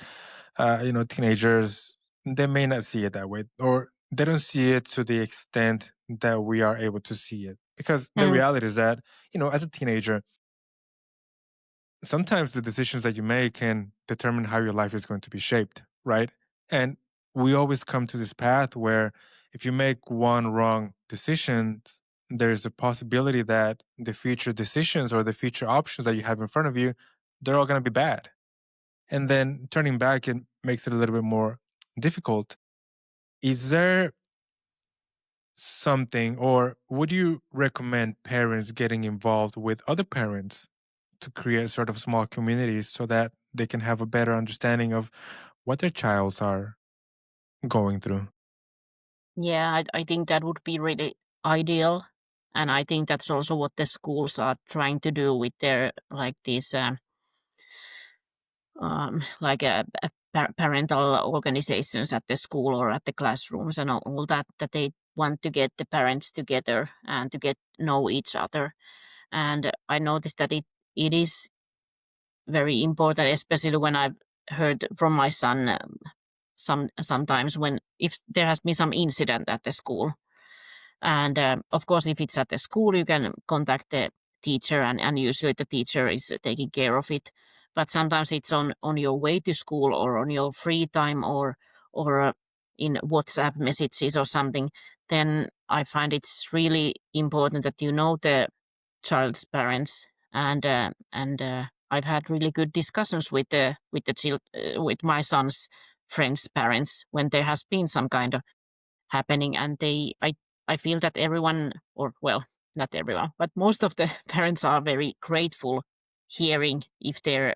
teenagers, they may not see it that way, or they don't see it to the extent that we are able to see it. Because the mm, reality is that, as a teenager, sometimes the decisions that you make can determine how your life is going to be shaped, right? And we always come to this path where if you make one wrong decision, there's a possibility that the future decisions or the future options that you have in front of you, they're all going to be bad. And then turning back, it makes it a little bit more difficult. Is there something, or would you recommend parents getting involved with other parents to create sort of small communities so that they can have a better understanding of what their childs are going through? yeah, I think that would be really ideal, and I think that's also what the schools are trying to do with their like these parental organizations at the school or at the classrooms and all that they want to get the parents together and to get know each other. And I noticed that it is very important, especially when I've heard from my son sometimes when if there has been some incident at the school. And of course, if it's at the school, you can contact the teacher, and usually the teacher is taking care of it. But sometimes it's on your way to school or on your free time or in WhatsApp messages or something. Then I find it's really important that you know the child's parents, and I've had really good discussions with my son's friends' parents when there has been some kind of happening, and I feel that everyone, or well, not everyone, but most of the parents are very grateful hearing if their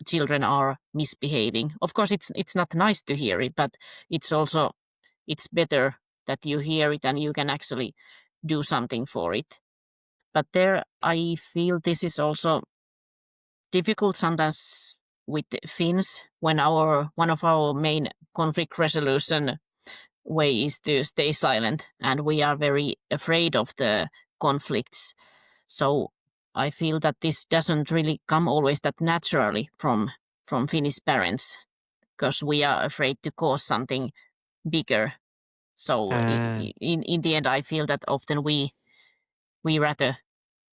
children are misbehaving. Of course, it's not nice to hear it, but it's better that you hear it and you can actually do something for it. But there, I feel this is also difficult sometimes with the Finns when one of our main conflict resolution way is to stay silent, and we are very afraid of the conflicts. So I feel that this doesn't really come always that naturally from Finnish parents, because we are afraid to cause something bigger. So Mm. in the end, I feel that often we rather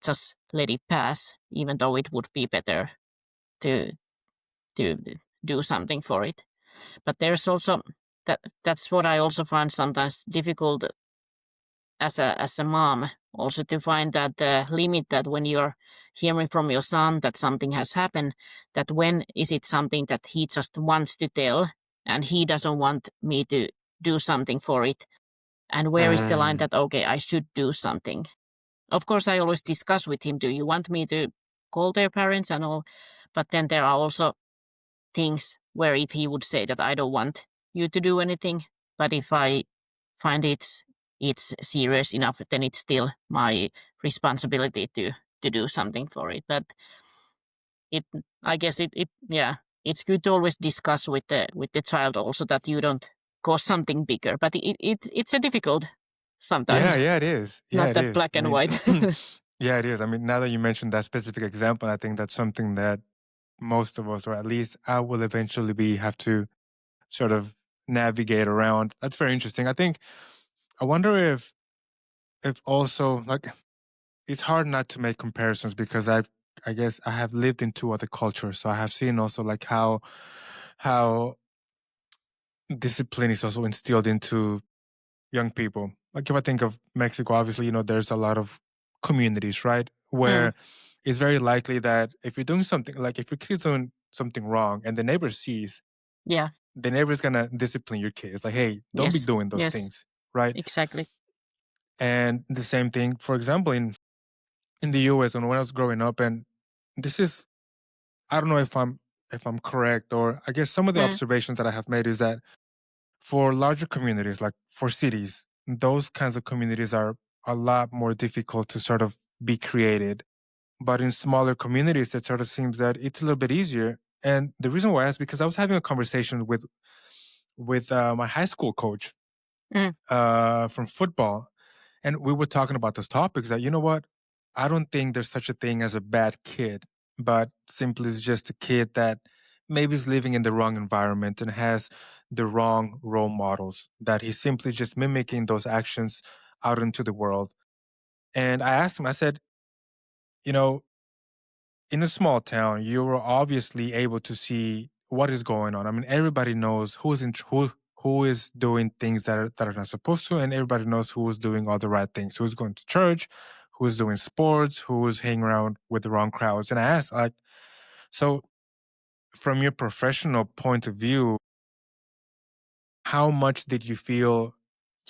just let it pass, even though it would be better to to do something for it. But there's also that's what I also find sometimes difficult as a mom, also to find that limit, that when you're hearing from your son that something has happened, that when is it something that he just wants to tell and he doesn't want me to do something for it, and where is the line Mm. that okay, I should do something. Of course, I always discuss with him, do you want me to call their parents and all, but then there are also things where if he would say that I don't want you to do anything, but if I find it's serious enough, then it's still my responsibility to do something for it. But it, I guess it yeah, it's good to always discuss with the child also, that you don't cause something bigger. But it's a difficult Yeah, sometimes, yeah, it is. Yeah, not it that is. black I and mean, white. yeah, it is. I mean, now that you mentioned that specific example, I think that's something that most of us, or at least I will eventually have to sort of navigate around. That's very interesting. I wonder if also, like, it's hard not to make comparisons because I guess I have lived in two other cultures, so I have seen also like how discipline is also instilled into young people. Like if I think of Mexico, obviously, there's a lot of communities, right? Mm, Where it's very likely that if you're doing something, like if your kid's doing something wrong and the neighbor sees, yeah. the neighbor's gonna discipline your kids. Like, hey, don't be Yes. doing those Yes. things, right? Exactly. And the same thing, for example, in the US and when I was growing up, and this is, I don't know if I'm correct, or I guess some of the Mm, observations that I have made is that for larger communities, like for cities, those kinds of communities are a lot more difficult to sort of be created. But in smaller communities, it sort of seems that it's a little bit easier. And the reason why is because I was having a conversation with my high school coach mm, from football, and we were talking about those topics. That, you know what, I don't think there's such a thing as a bad kid, but simply is just a kid that maybe is living in the wrong environment and has the wrong role models, that he's simply just mimicking those actions out into the world. And I asked him, I said, you know, in a small town, you were obviously able to see what is going on. I mean, everybody knows who is doing things that are not supposed to, and everybody knows who is doing all the right things. Who's going to church, who is doing sports, who is hanging around with the wrong crowds. And I asked, like, so from your professional point of view, how much did you feel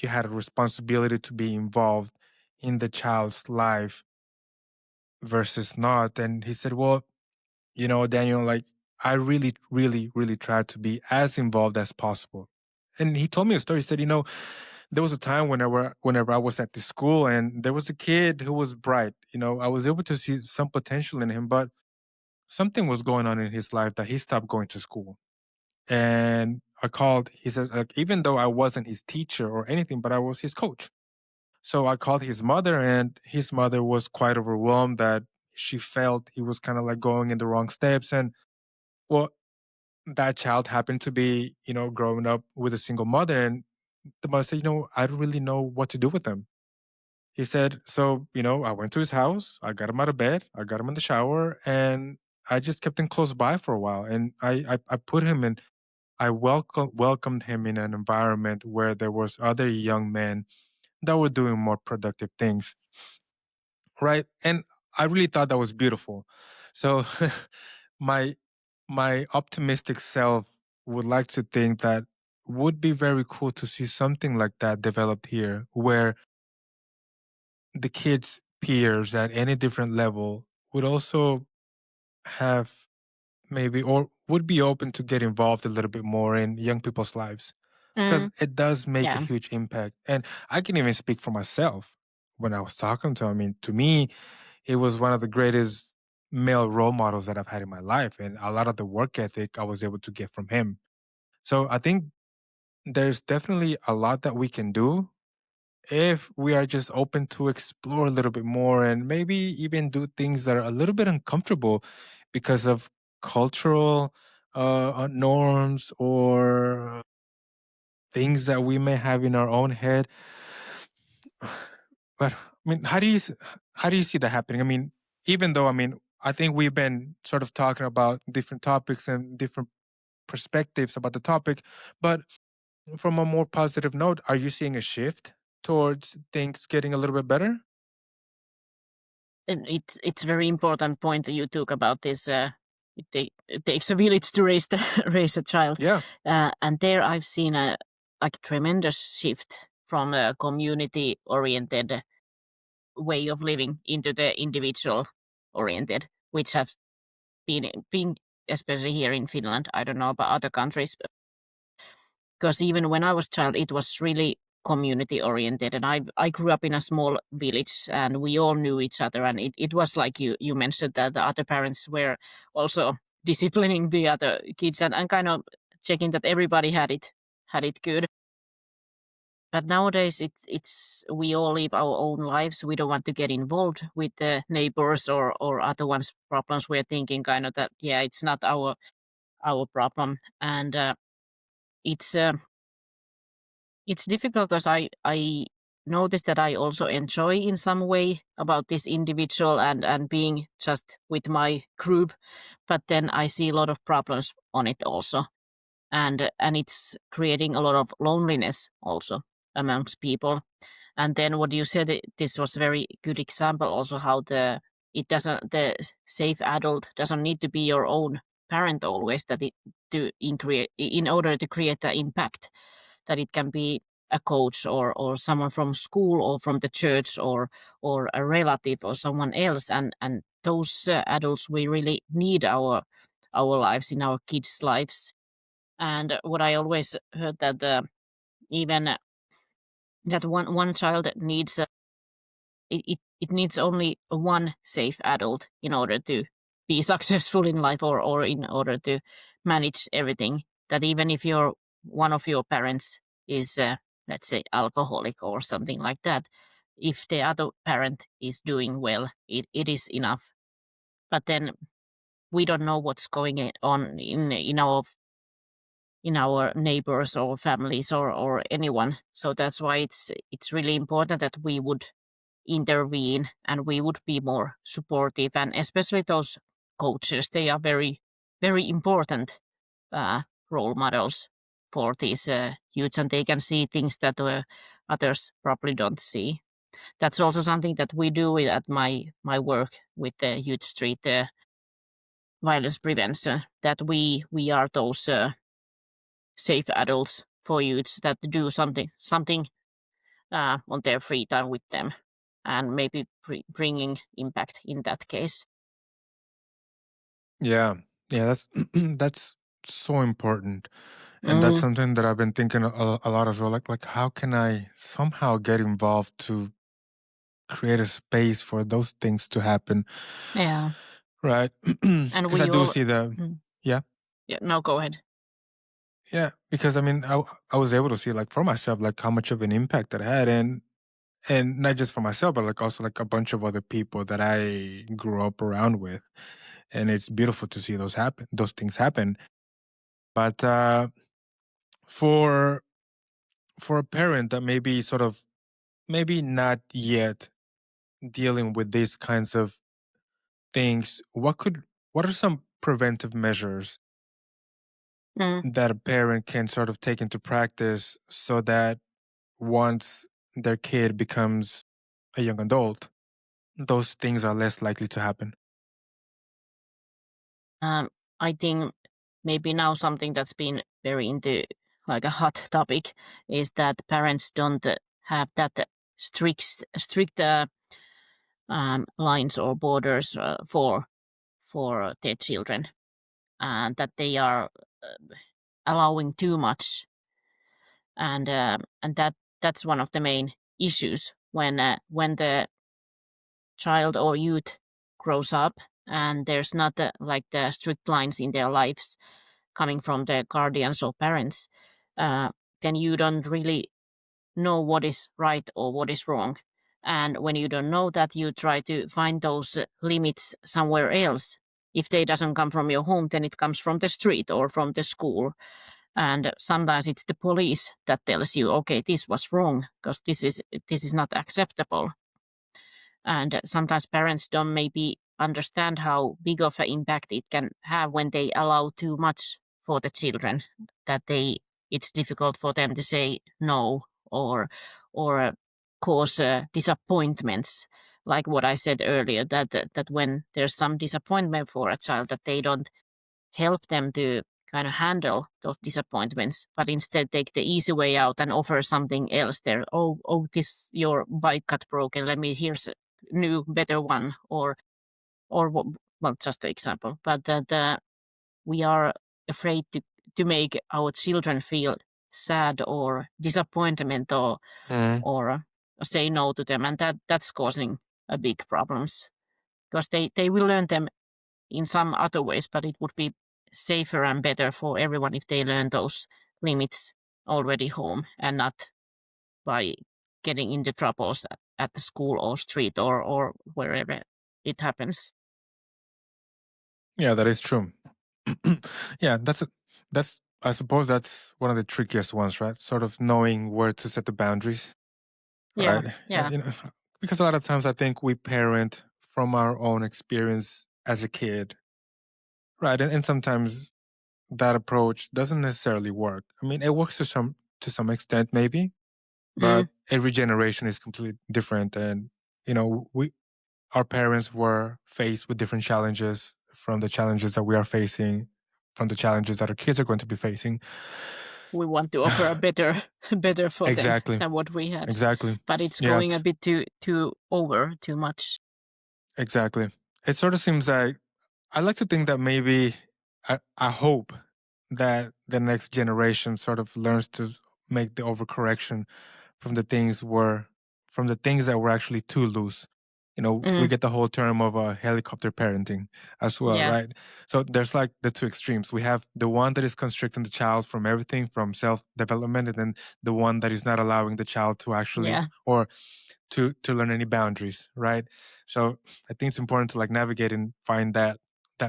you had a responsibility to be involved in the child's life versus not? And he said, well, Daniel, like, I really, really, really tried to be as involved as possible. And he told me a story. He said, there was a time whenever I was at the school and there was a kid who was bright. I was able to see some potential in him, but something was going on in his life that he stopped going to school. And I called, he said, like, even though I wasn't his teacher or anything, but I was his coach. So I called his mother, and his mother was quite overwhelmed that she felt he was kind of like going in the wrong steps. And well, that child happened to be, growing up with a single mother. And the mother said, I don't really know what to do with them. He said, so, I went to his house, I got him out of bed, I got him in the shower, and I just kept him close by for a while. And I put him in, I welcomed him in an environment where there was other young men that were doing more productive things. Right. And I really thought that was beautiful. So my my optimistic self would like to think that would be very cool to see something like that developed here, where the kids' peers at any different level would also have maybe or would be open to get involved a little bit more in young people's lives, because Mm, it does make a yeah. huge impact. And I can even speak for myself. When I was talking to him, I mean, to me, it was one of the greatest male role models that I've had in my life, and a lot of the work ethic I was able to get from him. So I think there's definitely a lot that we can do if we are just open to explore a little bit more and maybe even do things that are a little bit uncomfortable because of cultural norms or things that we may have in our own head. But I mean, how do you see that happening? I mean, even though, I mean, I think we've been sort of talking about different topics and different perspectives about the topic, but from a more positive note, are you seeing a shift towards things getting a little bit better? And it's very important point that you took about this. It takes a village to raise raise a child, Yeah. and there I've seen a like tremendous shift from a community oriented way of living into the individual oriented, which have been especially here in Finland. I don't know about other countries, because even when I was child, it was really community oriented, and I grew up in a small village, and we all knew each other, and it was like you mentioned that the other parents were also disciplining the other kids and kind of checking that everybody had it good. But nowadays it's we all live our own lives. We don't want to get involved with the neighbors or other ones' problems. We're thinking kind of that yeah, it's not our problem, and it's. It's difficult because I notice that I also enjoy in some way about this individual and being just with my group, but then I see a lot of problems on it also, and it's creating a lot of loneliness also amongst people. And then what you said, this was a very good example also how the safe adult doesn't need to be your own parent always that it in order to create the impact, that it can be a coach or someone from school or from the church or a relative or someone else, and those adults we really need our lives in our kids' lives. And what I always heard that even that one child needs it needs only one safe adult in order to be successful in life or in order to manage everything. That even if one of your parents is, let's say, alcoholic or something like that, if the other parent is doing well, it is enough. But then we don't know what's going on in our neighbors or families or anyone. So that's why it's really important that we would intervene and we would be more supportive, and especially those coaches, they are very very important uh, role models for these youths, and they can see things that others probably don't see. That's also something that we do at my work with the youth street violence prevention, that we are those safe adults for youths that do something on their free time with them, and maybe bringing impact in that case. Yeah. Yeah, that's that's so important. And that's Mm, something that I've been thinking a lot as well. Like how can I somehow get involved to create a space for those things to happen? yeah, Right. and Because I we do all. see the Mm, yeah. yeah, no, go ahead. Yeah. Because I mean I was able to see like for myself like how much of an impact it had, and not just for myself, but like also like a bunch of other people that I grew up around with. And it's beautiful to see those things happen. But for for a parent that maybe sort of maybe not yet dealing with these kinds of things, what are some preventive measures Mm, that a parent can sort of take into practice so that once their kid becomes a young adult, those things are less likely to happen? um, I think maybe now something that's been very into like a hot topic, is that parents don't have that strict lines or borders for their children, and that they are allowing too much, and that's one of the main issues when the child or youth grows up and there's not like the strict lines in their lives coming from the guardians or parents, uh, then you don't really know what is right or what is wrong. And when you don't know that, you try to find those limits somewhere else. If they doesn't come from your home, then it comes from the street or from the school. And sometimes it's the police that tells you, okay, this was wrong because this is not acceptable. And sometimes parents don't maybe understand how big of an impact it can have when they allow too much for the children, that it's difficult for them to say no, or cause disappointments, like what I said earlier, that when there's some disappointment for a child, that they don't help them to kind of handle those disappointments, but instead take the easy way out and offer something else there. Oh, this your bike got broken. Here's a new, better one, well, just an example. But that we are afraid to make our children feel sad or disappointment, Mm. or say no to them, and that's causing a big problems, because they will learn them in some other ways, but it would be safer and better for everyone if they learn those limits already home and not by getting into troubles at the school or street or wherever it happens. Yeah, that is true. Yeah, that's I suppose that's one of the trickiest ones, right? Sort of knowing where to set the boundaries, Yeah, right? yeah. Because a lot of times I think we parent from our own experience as a kid, right? And sometimes that approach doesn't necessarily work. I mean, it works to some extent, maybe, but Mm, every generation is completely different, and we our parents were faced with different challenges from the challenges that we are facing, from the challenges that our kids are going to be facing. we want to offer a better better for them Exactly. than what we had, Exactly. but it's Yeah, going a bit too much. exactly. It sort of seems like I like to think that maybe I hope that the next generation sort of learns to make the overcorrection from from the things that were actually too loose. We Mm, get the whole term of helicopter parenting as well, yeah, right? So there's like the two extremes. We have the one that is constricting the child from everything, from self development, and then the one that is not allowing the child to actually yeah. or to learn any boundaries, right? So I think it's important to like navigate and find that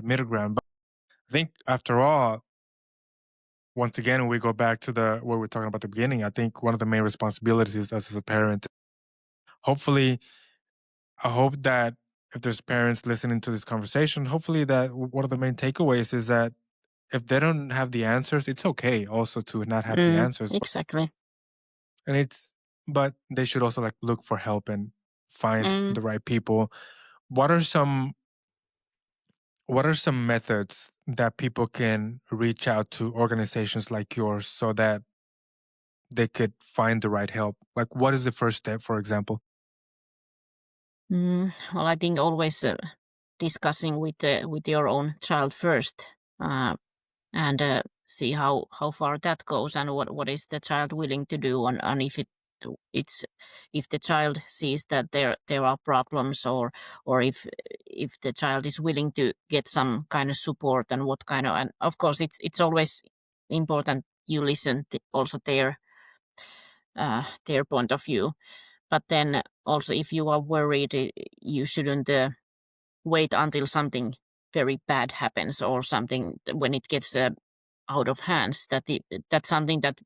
middle ground. But I think after all, once again, we go back to the what we are talking about at the beginning. I think one of the main responsibilities is us as a parent. Hopefully, I hope that if there's parents listening to this conversation, hopefully that one of the main takeaways is that if they don't have the answers, it's okay also to not have the answers. Exactly. And but they should also like look for help and find Mm. the right people. What are some What are some methods that people can reach out to organizations like yours so that they could find the right help? Like, what is the first step, for example? Well, I think always discussing with your own child first, uh, and see how far that goes, and what is the child willing to do, and it's if the child sees that there are problems, or if the child is willing to get some kind of support, and what kind of, and of course it's always important you listen to also their point of view. But then also, if you are worried, you shouldn't wait until something very bad happens, or something when it gets out of hands. That's something that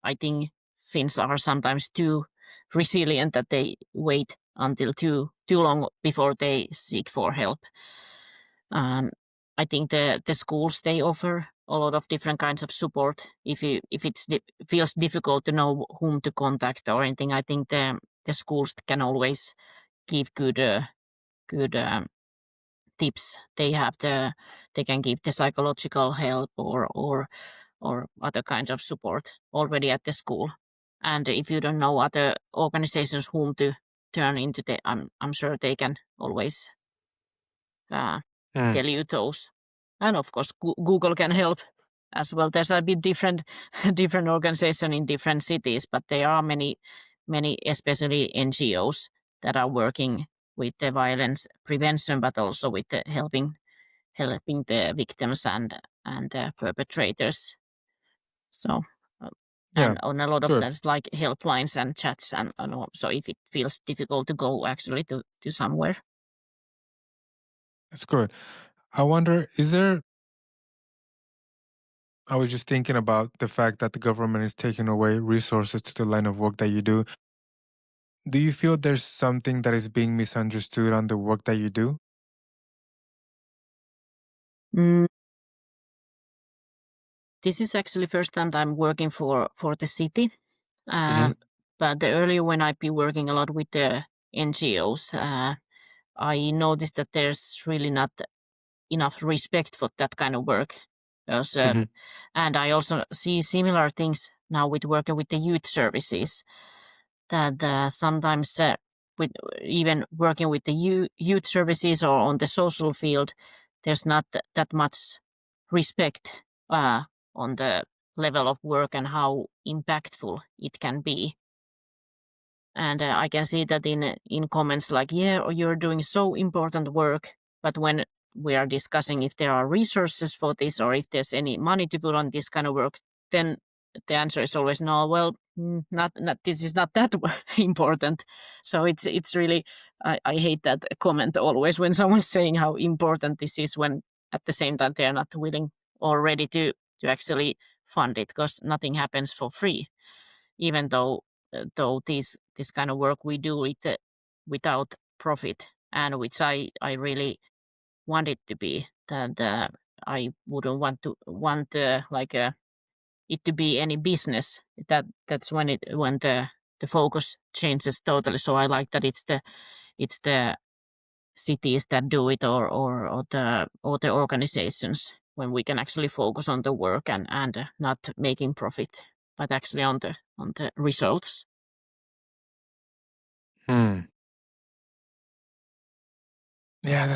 I think Finns are sometimes too resilient, that they wait until too long before they seek for help. Um, I think the schools, they offer a lot of different kinds of support. If it feels difficult to know whom to contact or anything, I think the schools can always give good tips. They can give the psychological help, or or other kinds of support already at the school. And if you don't know other organizations whom to turn into, I'm sure they can always uh, Mm. tell you those. And of course, Google can help as well. There's a bit different different organization in different cities, but there are many, especially NGOs that are working with the violence prevention, but also with the helping the victims and perpetrators. So, uh, Yeah, and on a lot of good. that's like helplines and chats and all. So if it feels difficult to go actually to somewhere. That's good. I wonder, is there, I was just thinking about the fact that the government is taking away resources to the line of work that you do. Do you feel there's something that is being misunderstood on the work that you do? Mm, this is actually first time that I'm working for the city. Hmm. But the earlier when I've been working a lot with the NGOs, I noticed that there's really not enough respect for that kind of work. Because, Hmm. and I also see similar things now with working with the youth services that sometimes with even working with the youth services or on the social field, there's not that much respect on the level of work and how impactful it can be. And I can see that in comments like, yeah, or you're doing so important work. But when we are discussing if there are resources for this or if there's any money to put on this kind of work, then the answer is always no. Well, not this is not that important. So it's really I hate that comment always when someone's saying how important this is when at the same time they are not willing or ready to actually fund it because nothing happens for free, even though this kind of work we do it without profit, and which I really want it to be that I wouldn't want like it to be any business. That's when the focus changes totally. So I like that it's the cities that do it or the organizations when we can actually focus on the work and not making profit, but actually on the results. Hmm. Yeah,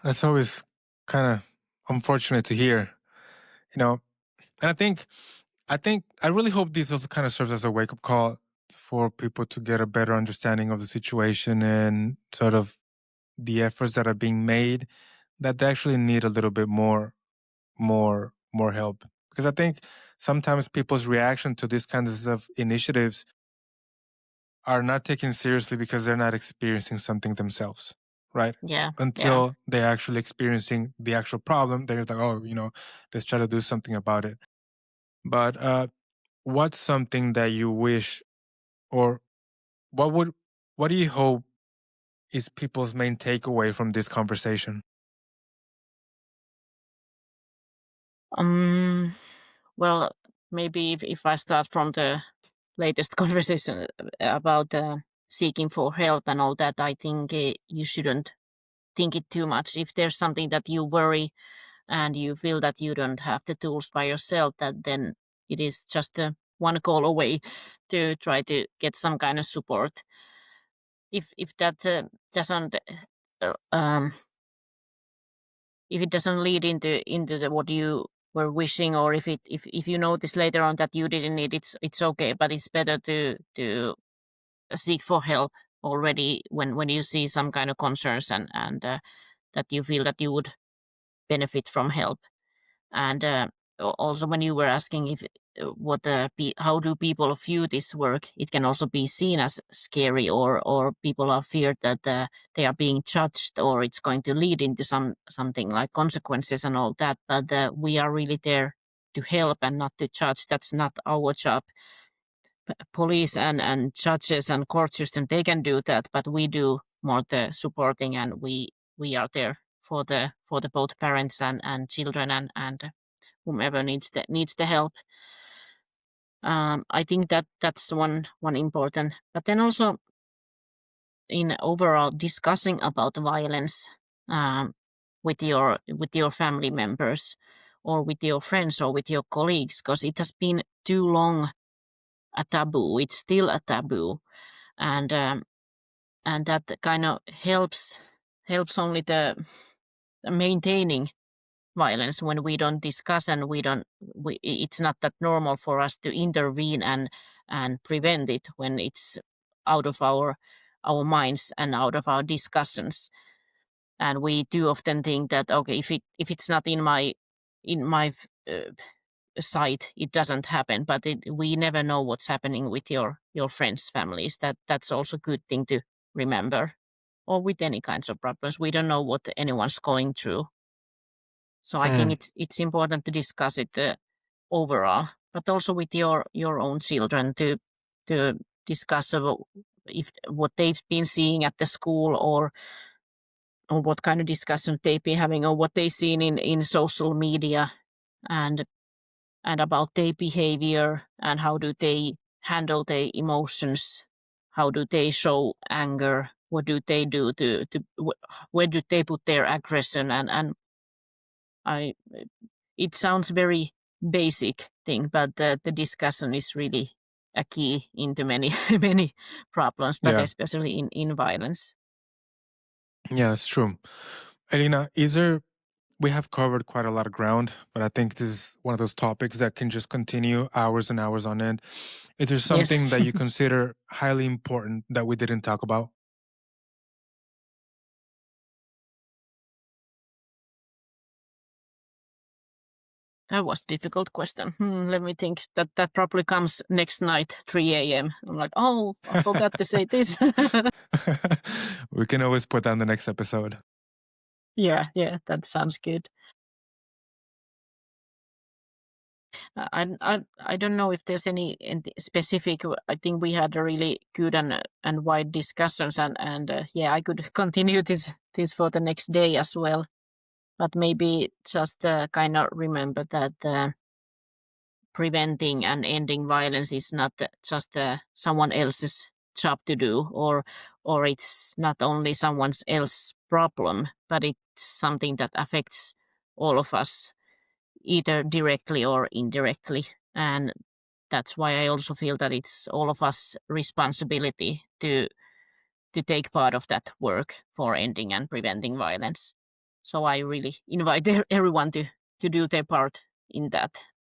that's always kind of unfortunate to hear, you know. And I think I really hope this also kind of serves as a wake up call for people to get a better understanding of the situation and sort of the efforts that are being made, that they actually need a little bit more help. Because I think sometimes people's reaction to these kinds of initiatives are not taken seriously because they're not experiencing something themselves, right? Yeah, yeah. Until they're actually experiencing the actual problem, they're like, oh, let's try to do something about it. But what's something that you wish, or what would, what do you hope is people's main takeaway from this conversation? Um, well, maybe if I start from the latest conversation about seeking for help and all that, I think you shouldn't think it too much. If there's something that you worry and you feel that you don't have the tools by yourself, that then it is just one call away to try to get some kind of support. If that doesn't if it doesn't lead into what you were wishing, or if you notice later on that you didn't need it, it's okay, but it's better to seek for help already when you see some kind of concerns and that you feel that you would benefit from help. And also, when you were asking if how do people view this work, it can also be seen as scary, or people are feared that they are being judged, or it's going to lead into something like consequences and all that. But we are really there to help and not to judge. That's not our job. Police and judges and court system, they can do that, but we do more the supporting, and we are there for the both parents and children and whomever needs the help. I think that's one important. But then also in overall discussing about violence um, with your family members or with your friends or with your colleagues, because it has been too long a taboo. It's still a taboo, and that kind of helps only the maintaining violence when we don't discuss, and it's not that normal for us to intervene and prevent it when it's out of our minds and out of our discussions. And we do often think that, okay, if it's not in my uh, sight, it doesn't happen. But we never know what's happening with your friends' families. That's also a good thing to remember. Or with any kinds of problems, we don't know what anyone's going through. So I think Mm, it's important to discuss it overall, but also with your own children to discuss about if what they've been seeing at the school, or what kind of discussions they've been having, or what they've seen in social media, and about their behavior, and how do they handle their emotions, how do they show anger, what do they do where do they put their aggression, and I it sounds very basic thing, but the discussion is really a key into many many problems, but yeah, especially in violence. yeah, that's true. Elina, we have covered quite a lot of ground, but I think this is one of those topics that can just continue hours and hours on end. Is there Yes. something that you consider highly important that we didn't talk about? That was difficult question. Let me think. That probably comes next night, 3 a.m. I'm like, oh, I forgot to say this. We can always put that on the next episode. Yeah, that sounds good. I don't know if there's any specific. I think we had a really good and wide discussions, and yeah, I could continue this for the next day as well. But maybe just kind of remember that preventing and ending violence is not just someone else's job to do, or it's not only someone else's problem, but it's something that affects all of us, either directly or indirectly. And that's why I also feel that it's all of us responsibility to take part of that work for ending and preventing violence. So I really invite everyone to do their part in that,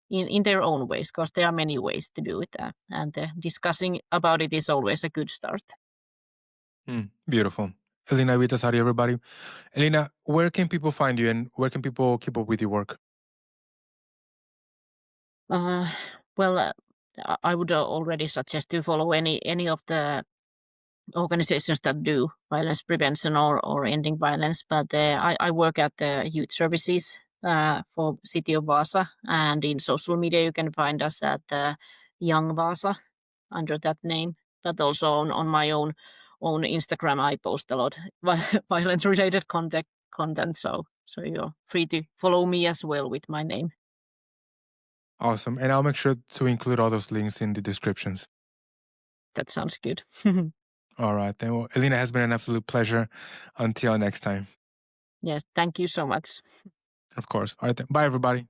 in their own ways, because there are many ways to do it, and discussing about it is always a good start. Beautiful. Elina Viitasaari, everybody. Elina, where can people find you and where can people keep up with your work? Uh, well, I would already suggest to follow any of the organizations that do violence prevention or ending violence. But I work at the youth services for city of Vaasa, and in social media you can find us at Young Vaasa under that name. But also on my own Instagram, I post a lot violence related content. So you're free to follow me as well with my name. Awesome. And I'll make sure to include all those links in the descriptions. That sounds good. All right. Then, well, Elina, has been an absolute pleasure. Until next time. Yes, thank you so much. Of course. All right. Then. Bye, everybody.